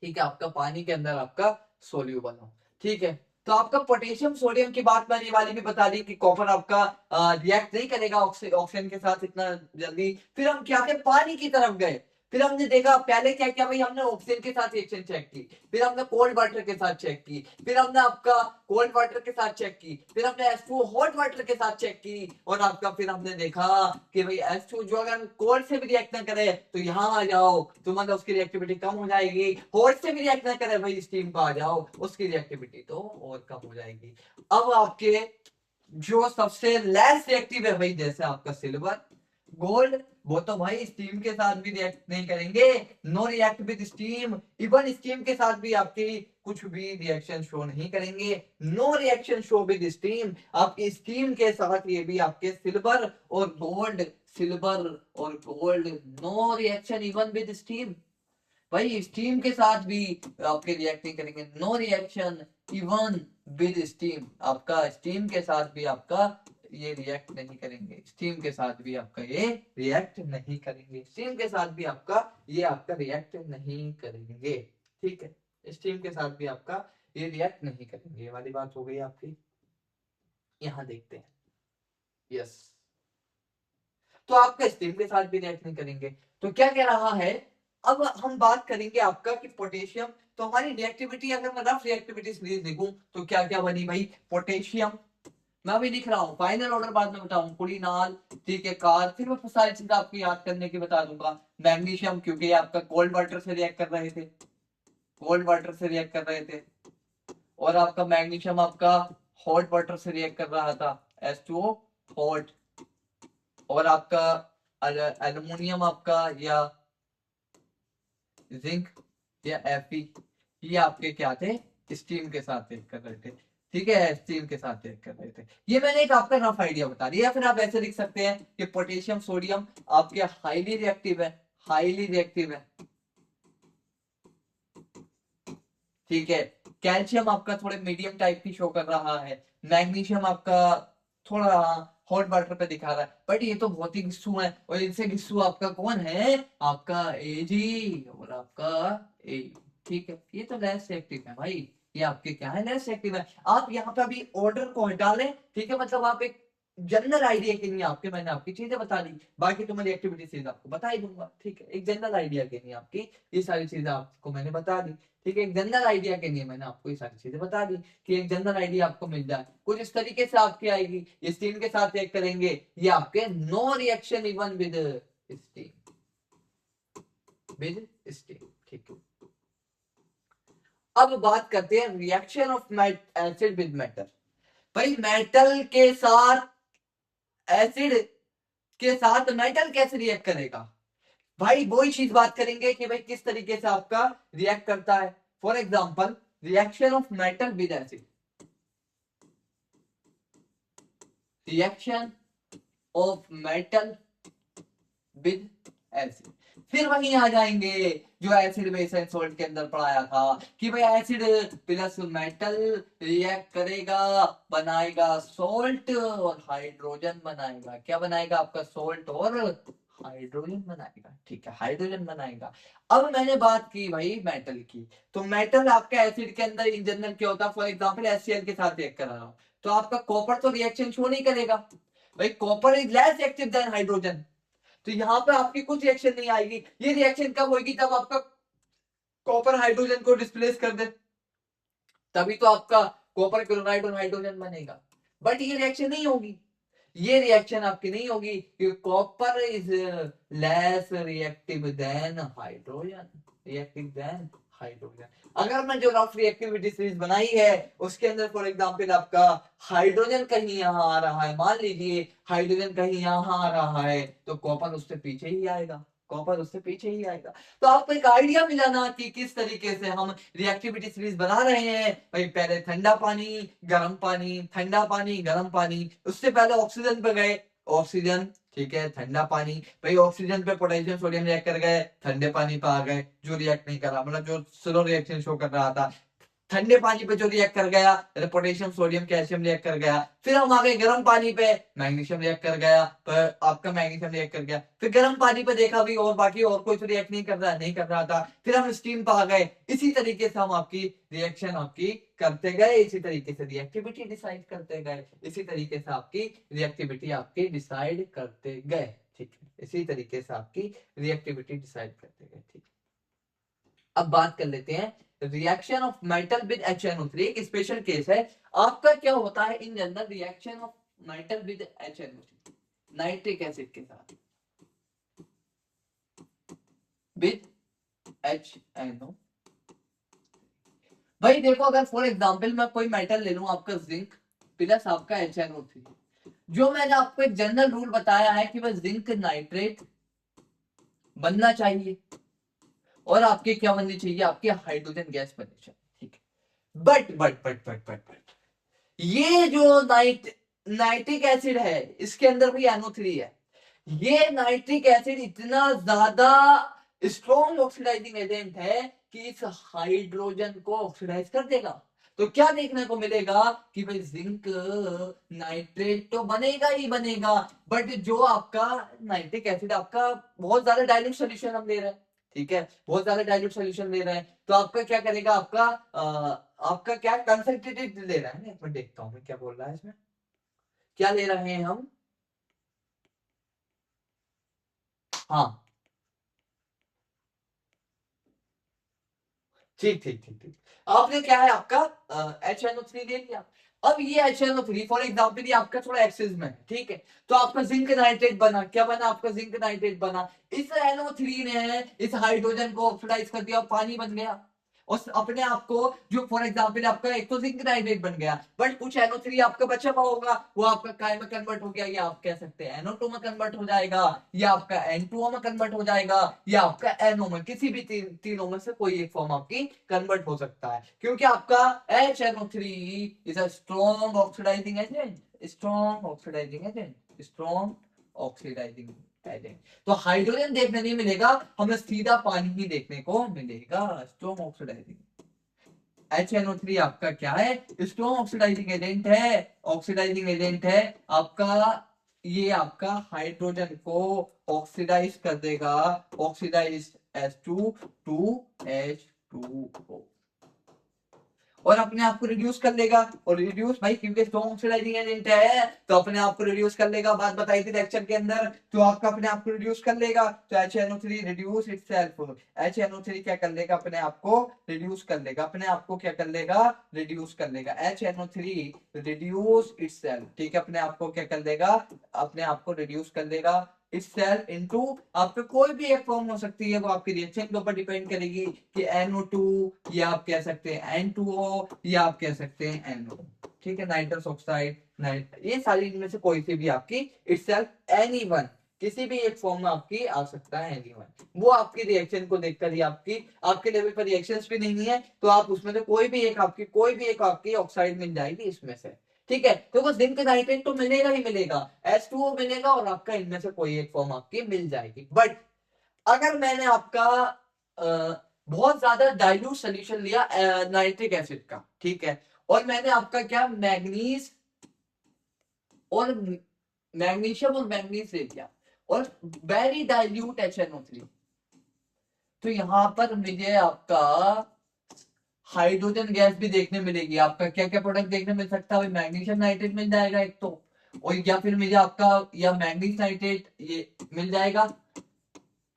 ठीक है, आपका पानी के अंदर आपका सोल्यूबल हो, ठीक है। तो आपका पोटेशियम सोडियम की बात मैंने ये वाली भी बता दी कि कॉपर आपका रिएक्ट नहीं करेगा ऑक्सीजन के साथ इतना जल्दी। फिर हम क्या थे, पानी की तरफ गए। फिर हमने देखा पहले क्या किया भाई, हमने ऑक्सीजन के साथ रिएक्शन चेक की, फिर हमने कोल्ड वाटर के साथ चेक की, फिर हमने आपका कोल्ड वाटर के साथ चेक की, फिर हमने H2O हॉट वाटर के साथ चेक की, और आपका फिर हमने देखा कि भाई H2O जो अगर कोल्ड से भी रिएक्ट ना करे तो यहाँ आ जाओ, तो मतलब उसकी रिएक्टिविटी कम हो जाएगी। हॉट से भी रिएक्ट ना करे भाई, स्टीम पे आ जाओ, उसकी रिएक्टिविटी तो और कम हो जाएगी। अब आपके जो सबसे लेस रिएक्टिव है भाई, जैसे आपका सिल्वर, गोल्ड, वो तो भाई स्टीम के साथ भी रिएक्ट नहीं करेंगे, no react with steam. Even steam के साथ भी आपकी कुछ भी रिएक्शन शो नहीं करेंगे, no reaction show with steam. आपकी स्टीम के साथ ये भी आपके सिल्वर और गोल्ड, सिल्वर और gold no reaction even with steam. भाई स्टीम के साथ भी आपके रिएक्ट नहीं करेंगे, no reaction even with steam. आपका स्टीम के साथ भी आपका ये रिएक्ट नहीं करेंगे, स्टीम के साथ भी आपका ये रिएक्ट नहीं करेंगे, स्टीम के साथ भी आपका ये आपका रिएक्ट नहीं करेंगे, ठीक है। स्टीम के साथ भी आपका ये रिएक्ट नहीं करेंगे, ये वाली बात हो गई आपकी। यहां देखते हैं, यस, तो आपका स्टीम के साथ भी रिएक्ट नहीं करेंगे। तो क्या कह रहा है, अब हम बात करेंगे आपका कि पोटेशियम, तो हमारी रिएक्टिविटी अगर मैं रफ रिएक्टिविटी सीरीज लिखूं तो क्या क्या बनी भाई, पोटेशियम, मैं अभी लिख रहा हूँ, फाइनल ऑर्डर बाद में बताऊं, कुलिनाल, ठीक है, कार, फिर मैं सारी चीजें आपको याद करने की बता दूंगा। मैग्नीशियम, क्योंकि ये आपका कोल्ड वाटर से रिएक्ट कर रहे थे, कोल्ड वाटर से रिएक्ट कर रहे थे, और आपका मैग्नीशियम आपका हॉट वाटर से रिएक्ट कर रहा था, H2O हॉट, और आपका एल्युमिनियम आपका या जिंक या Fe, ये आपके क्या थे, स्टीम के साथ रिएक्ट कर रहे थे, ठीक है, स्टीम के साथ रिएक्ट कर रहे थे। ये मैंने एक आपका रफ आइडिया बता दिया। फिर आप ऐसे लिख सकते हैं कि पोटेशियम सोडियम आपके हाईली रिएक्टिव है, हाईली रिएक्टिव है, ठीक है। कैल्शियम आपका थोड़े मीडियम टाइप की शो कर रहा है, मैग्नीशियम आपका थोड़ा हॉट वाटर पे दिखा रहा है, बट ये तो बहुत ही गिस्सू है, और इनसे गिस्सू आपका कौन है, आपका एजी और आपका ए, ठीक है। ये तो लेस एक्टिव है भाई, ये आपके क्या है, लेस एक्टिव है। आप यहाँ पे अभी ऑर्डर को हटा लें, ठीक है, मतलब आप एक जनरल आइडिया के लिए आपके मैंने आपकी चीजें बता दी, बाकी तो मेरी एक्टिविटी चीज आपको बता ही दूंगा, ठीक है। एक जनरल आइडिया के लिए आपकी ये सारी चीजें आपको मैंने बता दी, ठीक है। एक जनरल आइडिया के लिए मैंने आपको ये सारी चीजें बता दी कि एक जनरल आइडिया आपको मिल जाए, कुछ इस तरीके से आपकी आएगी। ये स्टीम के साथ रिएक्ट करेंगे, ये आपके no reaction even with steam, with steam, ठीक है। अब बात करते हैं reaction of acid with metal. भाई मेटल के साथ एसिड के साथ मेटल कैसे रिएक्ट करेगा, भाई वही चीज बात करेंगे कि भाई किस तरीके से आपका रिएक्ट करता है। For example reaction of metal with acid, reaction of metal with acid, फिर वहीं आ जाएंगे जो एसिड बेस एंड सॉल्ट के अंदर पढ़ाया था कि भाई एसिड प्लस मेटल रिएक्ट करेगा, बनाएगा सॉल्ट और हाइड्रोजन बनाएगा, क्या बनाएगा आपका, सॉल्ट और हाइड्रोजन बनाएगा, ठीक है, हाइड्रोजन बनाएगा। अब मैंने बात की भाई मेटल की, तो मेटल आपका एसिड के अंदर इन जनरल क्या होता है, फॉर एग्जांपल HCl के साथ रिएक्ट कर रहा हूं, तो आपका कॉपर तो रिएक्शन शो नहीं करेगा, भाई copper is less active than hydrogen, तो यहाँ पे आपकी कुछ रिएक्शन नहीं आएगी। ये रिएक्शन कब होगी, जब आपका कॉपर हाइड्रोजन को डिस्प्लेस कर दे, तभी तो आपका कॉपर क्लोराइड और हाइड्रोजन बनेगा। बट ये रिएक्शन नहीं होगी, ये रिएक्शन आपकी नहीं होगी, क्योंकि copper is less reactive than hydrogen, reactive than hydrogen. अगर मैं जो रफ रिएक्टिविटी सीरीज बनाई है उसके अंदर फॉर एग्जांपल आपका हाइड्रोजन कहीं यहाँ आ रहा है, मान लीजिए हाइड्रोजन कहीं यहाँ आ रहा है, तो कॉपर उससे पीछे ही आएगा, कॉपर उससे पीछे ही आएगा। तो आपको एक आइडिया मिला ना कि किस तरीके से हम रिएक्टिविटी सीरीज बना रहे हैं। भाई पहले ठंडा पानी, गर्म पानी, ठंडा पानी, गर्म पानी, उससे पहले ऑक्सीजन पे गए, ऑक्सीजन, ठीक है, ठंडा पानी, भाई ऑक्सीजन पे पोटेशियम सोडियम रिएक्ट कर गए, ठंडे पानी पे आ गए जो रिएक्ट नहीं कर रहा, मतलब जो स्लो रिएक्शन शो कर रहा था, ठंडे पानी पे जो रिएक्ट कर गया, पोटेशियम सोडियम कैल्शियम रिएक्ट कर गया। फिर हम आ गए गर्म पानी पे, मैग्नीशियम रिएक्ट कर गया, पर आपका मैग्नीशियम रिएक्ट कर गया। फिर गर्म पानी पे देखा भी और बाकी और कोई तो रिएक्ट नहीं कर रहा, नहीं कर रहा था, फिर हम स्टीम पे आ गए। इसी तरीके से हम आपकी रिएक्शन आपकी करते गए, इसी तरीके से रिएक्टिविटी डिसाइड करते गए, इसी तरीके से आपकी रिएक्टिविटी आपकी डिसाइड करते गए, ठीक है, इसी तरीके से आपकी रिएक्टिविटी डिसाइड करते गए, ठीक। अब बात कर लेते हैं reaction of metal with HNO3, एक स्पेशल केस है। आपका क्या होता है in general reaction of metal with HNO3, nitric acid के साथ विद HNO। भाई देखो, अगर फॉर एग्जांपल मैं कोई मेटल ले लूं, आपका जिंक प्लस आपका HNO3, जो मैंने आपको एक जनरल रूल बताया है कि वह जिंक नाइट्रेट बनना चाहिए और आपके क्या बननी चाहिए, आपके हाइड्रोजन गैस बननी चाहिए, ठीक है। बट ये जो नाइट्रिक एसिड है, इसके अंदर भी NO3 है। ये नाइट्रिक एसिड इतना ज्यादा स्ट्रॉन्ग ऑक्सीडाइजिंग एजेंट है कि इस हाइड्रोजन को ऑक्सीडाइज कर देगा। तो क्या देखने को मिलेगा कि भाई जिंक नाइट्रेट तो बनेगा ही बनेगा, बट जो आपका नाइट्रिक एसिड आपका बहुत ज्यादा डाइल्यूट सोल्यूशन हम ले रहे हैं, ठीक है, बहुत ज्यादा डाइल्यूट सोल्यूशन ले रहे हैं, तो आपका क्या करेगा, आपका क्या कंसंट्रेटेड ले रहा है ना, एक मिनट देखता हूं मैं क्या बोल रहा है इसमें, क्या ले रहे हैं हम, हाँ, ठीक ठीक ठीक ठीक, आपने क्या है आपका HNO3 ले लिया। अब ये HNO3 फॉर एग्जांपल ये आपका थोड़ा एक्सेस में है, ठीक है, तो आपका जिंक नाइट्रेट बना, क्या बना, आपका जिंक नाइट्रेट बना। इस NO3 ने इस हाइड्रोजन को ऑक्सीडाइज कर दिया, पानी बन गया। और अपने आप को जो फॉर एग्जांपल आपका एक तो जिंक नाइट्रेट बन गया, बट कुछ NO3 आपका बचा हुआ होगा, वो आपका काय में कन्वर्ट हो गया, या आप कह सकते हैं NO2 में कन्वर्ट हो जाएगा, या आपका N2O में कन्वर्ट हो जाएगा, या आपका NO में, किसी भी तीनों में से कोई एक फॉर्म आपकी कन्वर्ट हो सकता है, क्योंकि आपका HNO3 is a strong oxidising agent, strong oxidising agent, strong oxidising agent. तो हाइड्रोजन देखने नहीं मिलेगा, हमें सीधा पानी ही देखने को मिलेगा, स्ट्रॉन्ग ऑक्सीडाइजिंग। HNO3 आपका क्या है, स्ट्रॉन्ग ऑक्सीडाइजिंग एजेंट है, ऑक्सीडाइजिंग एजेंट है आपका, ये आपका हाइड्रोजन को ऑक्सीडाइज कर देगा, ऑक्सीडाइज H2 टू H2O, और अपने आप को रिड्यूस कर लेगा, और रिड्यूस भाई क्योंकि स्ट्रॉन्ग ऑक्सीडाइजिंग एजेंट है तो अपने आप को रिड्यूस कर लेगा, बात बताई थी लेक्चर के अंदर, तो आपका अपने आप को रिड्यूस कर लेगा, तो HNO3 रिड्यूस इटसेल्फ, HNO3 क्या कर लेगा, अपने आप को रिड्यूस कर लेगा, अपने आप को क्या कर लेगा, रिड्यूस कर लेगा, HNO3 रिड्यूस इटसेल्फ, ठीक है, अपने आप को क्या कर लेगा, अपने आप को रिड्यूस कर लेगा इटसेल्फ इनटू, आपके कोई भी एक फॉर्म हो सकती है, वो आपकी रिएक्शन के ऊपर डिपेंड करेगी कि NO2, या आप कह सकते हैं N2O, या आप कह सकते हैं NO, ठीक है, नाइट्रस ऑक्साइड, ये सारी इनमें से कोई सी भी आपकी इटसेल्फ एनीवन, किसी भी एक फॉर्म में आपकी आ सकता है एनीवन, वो आपकी रिएक्शन को देखकर ही आपकी, आपके लेवल पर रिएक्शंस भी नहीं है तो आप उसमें से कोई भी एक आपकी ऑक्साइड मिल जाएगी इसमें से, ठीक है, तो वो जिंक नाइट्रेट तो मिलेगा ही मिलेगा, H2O मिलेगा, और आपका इनमें से कोई एक फॉर्म आपकी मिल जाएगी। बट अगर मैंने आपका बहुत ज्यादा डाइल्यूट सोल्यूशन लिया नाइट्रिक एसिड का, ठीक है, और मैंने आपका क्या मैग्नीज और मैग्नीशियम और मैग्नीज ले लिया, और वेरी डाइल्यूट HNO3, तो यहां पर मुझे आपका हाइड्रोजन गैस भी देखने मिलेगी। आपका क्या क्या प्रोडक्ट देखने मिल सकता है, मैग्नीशियम नाइट्रेट मिल जाएगा एक तो, और या फिर मुझे आपका या मैग्नीज नाइट्रेट ये मिल जाएगा,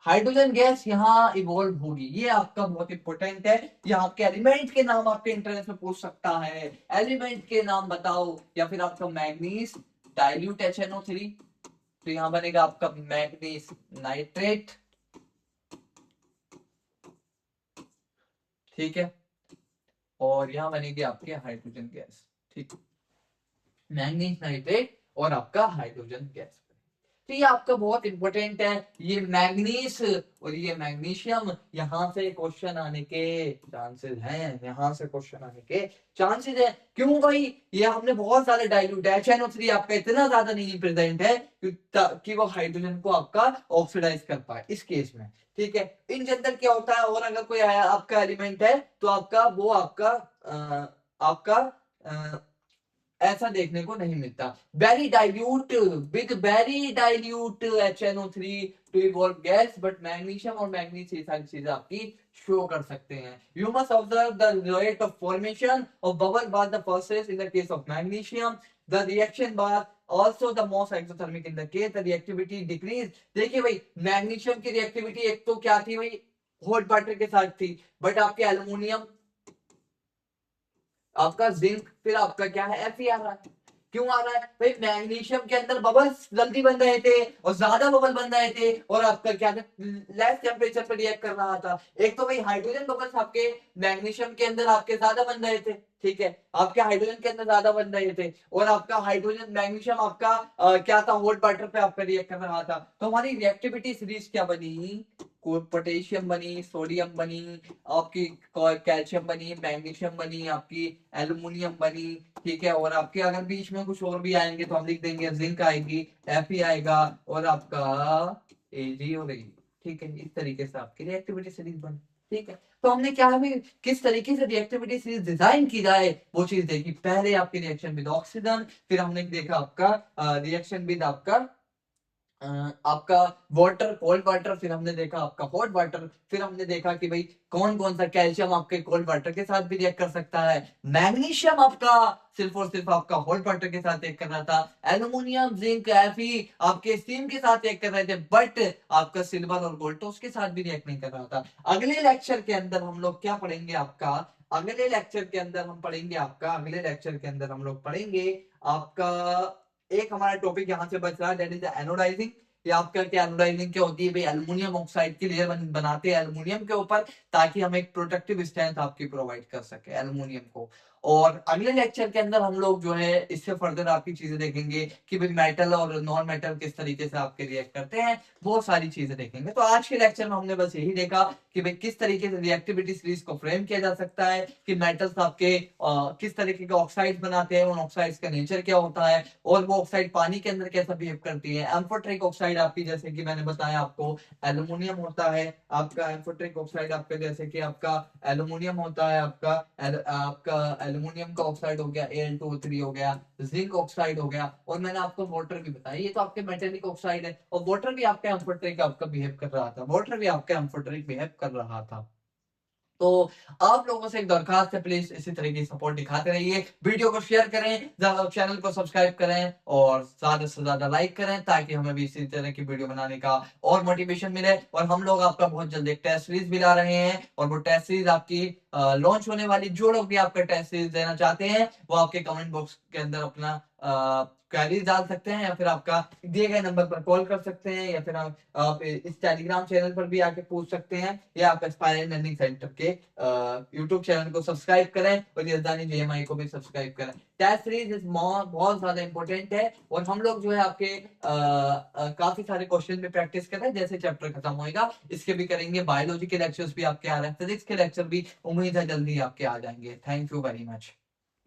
हाइड्रोजन गैस यहाँ इवॉल्व होगी, ये आपका बहुत इंपॉर्टेंट है। यहाँ आपके एलिमेंट के नाम आपके इंटरेस्ट में पूछ सकता है, एलिमेंट के नाम बताओ, या फिर आपका मैग्नीज डाइल्यूट HNO3, तो यहाँ बनेगा आपका मैग्नीज नाइट्रेट, ठीक है, और यहाँ बनेगी आपके हाइड्रोजन गैस, ठीक, मैग्नीज नाइट्रेट और आपका हाइड्रोजन गैस। तो ये आपका बहुत इंपॉर्टेंट है, ये मैग्नीस और ये मैग्नीशियम, यहाँ से क्वेश्चन आने के चांसेस हैं, यहाँ से क्वेश्चन आने के चांसेस है। क्यों भाई? ये हमने बहुत सारे डाइल्यूट है, HNO3 आपका इतना ज्यादा नहीं प्रेजेंट है कि वो हाइड्रोजन को आपका ऑक्सीडाइज कर पाए इस केस में, ठीक है। इन जनरल क्या होता है, और अगर कोई आपका एलिमेंट है तो आपका वो आपका ऐसा देखने को नहीं मिलता। Very dilute with very dilute HNO3 to evolve gas, but magnesium और मैग्नीज ये सारी चीजें आपकी शो कर सकते हैं। You must observe the rate of formation of bubble bar the process in the case of magnesium, the reaction bar also the most exothermic in the case, the reactivity decrease. देखिए भाई, magnesium की reactivity एक तो क्या थी भाई, hot water के साथ थी, बट आपके एल्युमिनियम, आपका जिंक, फिर आपका क्या है Fe आ रहा है। क्यों आ रहा है भाई? मैग्नीशियम के अंदर बबल्स जल्दी बन रहे थे और ज्यादा बबल बन रहे थे, और आपका क्या लेस टेम्परेचर पर रिएक्ट कर रहा था। एक तो भाई हाइड्रोजन बबल्स आपके मैग्नीशियम के अंदर आपके ज्यादा बन रहे थे, ठीक है, आपके हाइड्रोजन के अंदर ज्यादा बन रहे थे, और आपका हाइड्रोजन मैग्नीशियम आपका क्या था, हॉट वाटर पे आपका रिएक्ट कर रहा था। तो हमारी रिएक्टिविटी सीरीज क्या बनी, पोटेशियम बनी, सोडियम बनी, आपकी कैल्शियम बनी, मैग्नीशियम बनी, आपकी एल्युमिनियम बनी, ठीक है, और आपके अगर बीच में कुछ और भी आएंगे तो हम लिख देंगे, जिंक आएगी, Fe आएगा, और आपका Ag और Ag, ठीक है। इस तरीके से आपकी रिएक्टिविटी सीरीज बनी, ठीक है। तो हमने क्या हमें किस तरीके से रिएक्टिविटी सीरीज डिजाइन की जाए वो चीज देखी। पहले आपकी रिएक्शन विद ऑक्सीजन, फिर हमने देखा आपका रिएक्शन विद आपका वाटर, कोल्ड वाटर, फिर हमने देखा आपका हॉट वाटर, फिर हमने देखा कि भाई कौन कौन सा कैल्शियम आपके कोल्ड वाटर के साथ भी रिएक्ट कर सकता है, मैग्नीशियम आपका सिर्फ और सिर्फ आपका हॉट वाटर के साथ रिएक्ट कर रहा था, एल्युमिनियम, जिंक, Fe आपके स्टीम के साथ रिएक्ट कर रहे थे, बट आपका सिल्वर और गोल्ड तो उसके साथ भी रिएक्ट नहीं कर रहा था। अगले लेक्चर के अंदर हम लोग क्या पढ़ेंगे आपका, अगले लेक्चर के अंदर हम पढ़ेंगे आपका, अगले लेक्चर के अंदर हम लोग पढ़ेंगे आपका, एक हमारा टॉपिक यहाँ से बच रहा है, दैट इज एनोडाइजिंग। ये आपका क्या एनोडाइजिंग क्या होती है भाई, एल्युमिनियम ऑक्साइड की लेयर बनाते हैं एल्युमिनियम के ऊपर, ताकि हम एक प्रोटेक्टिव स्ट्रेंथ आपकी प्रोवाइड कर सके एल्युमिनियम को। और अगले लेक्चर के अंदर हम लोग जो है इससे फर्दर आपकी चीजें देखेंगे कि भाई मेटल और नॉन मेटल किस तरीके से आपके रिएक्ट करते हैं, बहुत सारी चीजें देखेंगे। तो आज के लेक्चर में हमने बस यही देखा कि भाई किस तरीके से रिएक्टिविटी सीरीज को फ्रेम किया जा सकता है, कि मेटल्स आपके किस तरीके के ऑक्साइड्स बनाते हैं, उन ऑक्साइड्स का नेचर क्या होता है, और वो ऑक्साइड पानी के अंदर कैसा बिहेव करती है। एम्फोटेरिक ऑक्साइड आपकी, जैसे कि मैंने बताया आपको, एल्युमिनियम होता है आपका, एम्फोटेरिक ऑक्साइड आपका जैसे कि आपका एल्युमिनियम होता है आपका, आपका एल्युमिनियम का ऑक्साइड हो गया Al2O3 हो गया, जिंक ऑक्साइड हो गया, और मैंने आपको वाटर भी बताया, ये तो आपके मेटेलिक ऑक्साइड है, और वाटर भी आपका एम्फोटेरिक आपका बिहेव कर रहा था, वाटर भी आपका एम्फोटेरिक बिहेव कर रहा था। तो आप लोगों से एक दरखास्त है, प्लीज इसी तरह की सपोर्ट दिखाते रहिए, वीडियो को शेयर करें, चैनल को सब्सक्राइब करें, और ज्यादा से ज्यादा लाइक करें, ताकि हमें भी इसी तरह की वीडियो बनाने का और मोटिवेशन मिले। और हम लोग आपका बहुत जल्द एक टेस्ट सीरीज भी ला रहे हैं, और वो टेस्ट सीरीज आपकी लॉन्च होने वाली, जो लोग भी आपका टेस्ट सीरीज देना चाहते हैं वो आपके कमेंट बॉक्स के अंदर अपना क्वेरीज डाल सकते हैं, या फिर आपका दिए गए नंबर पर कॉल कर सकते हैं, या फिर आप इस टेलीग्राम चैनल पर भी आके पूछ सकते हैं, या आप एस्पायरेंट लर्निंग सेंटर के यूट्यूब चैनल को सब्सक्राइब करें, और यजदानी JMI को भी सब्सक्राइब करें। टेस्ट सीरीज इज बहुत ज्यादा इंपॉर्टेंट है, और हम लोग जो है आपके काफी सारे क्वेश्चन में प्रैक्टिस कर रहे हैं, जैसे चैप्टर खत्म होएगा इसके भी करेंगे, बायोलॉजी के लेक्चर्स भी आपके आ रहे हैं, फिजिक्स के लेक्चर भी उम्मीद है जल्दी आपके आ जाएंगे। Thank you very much.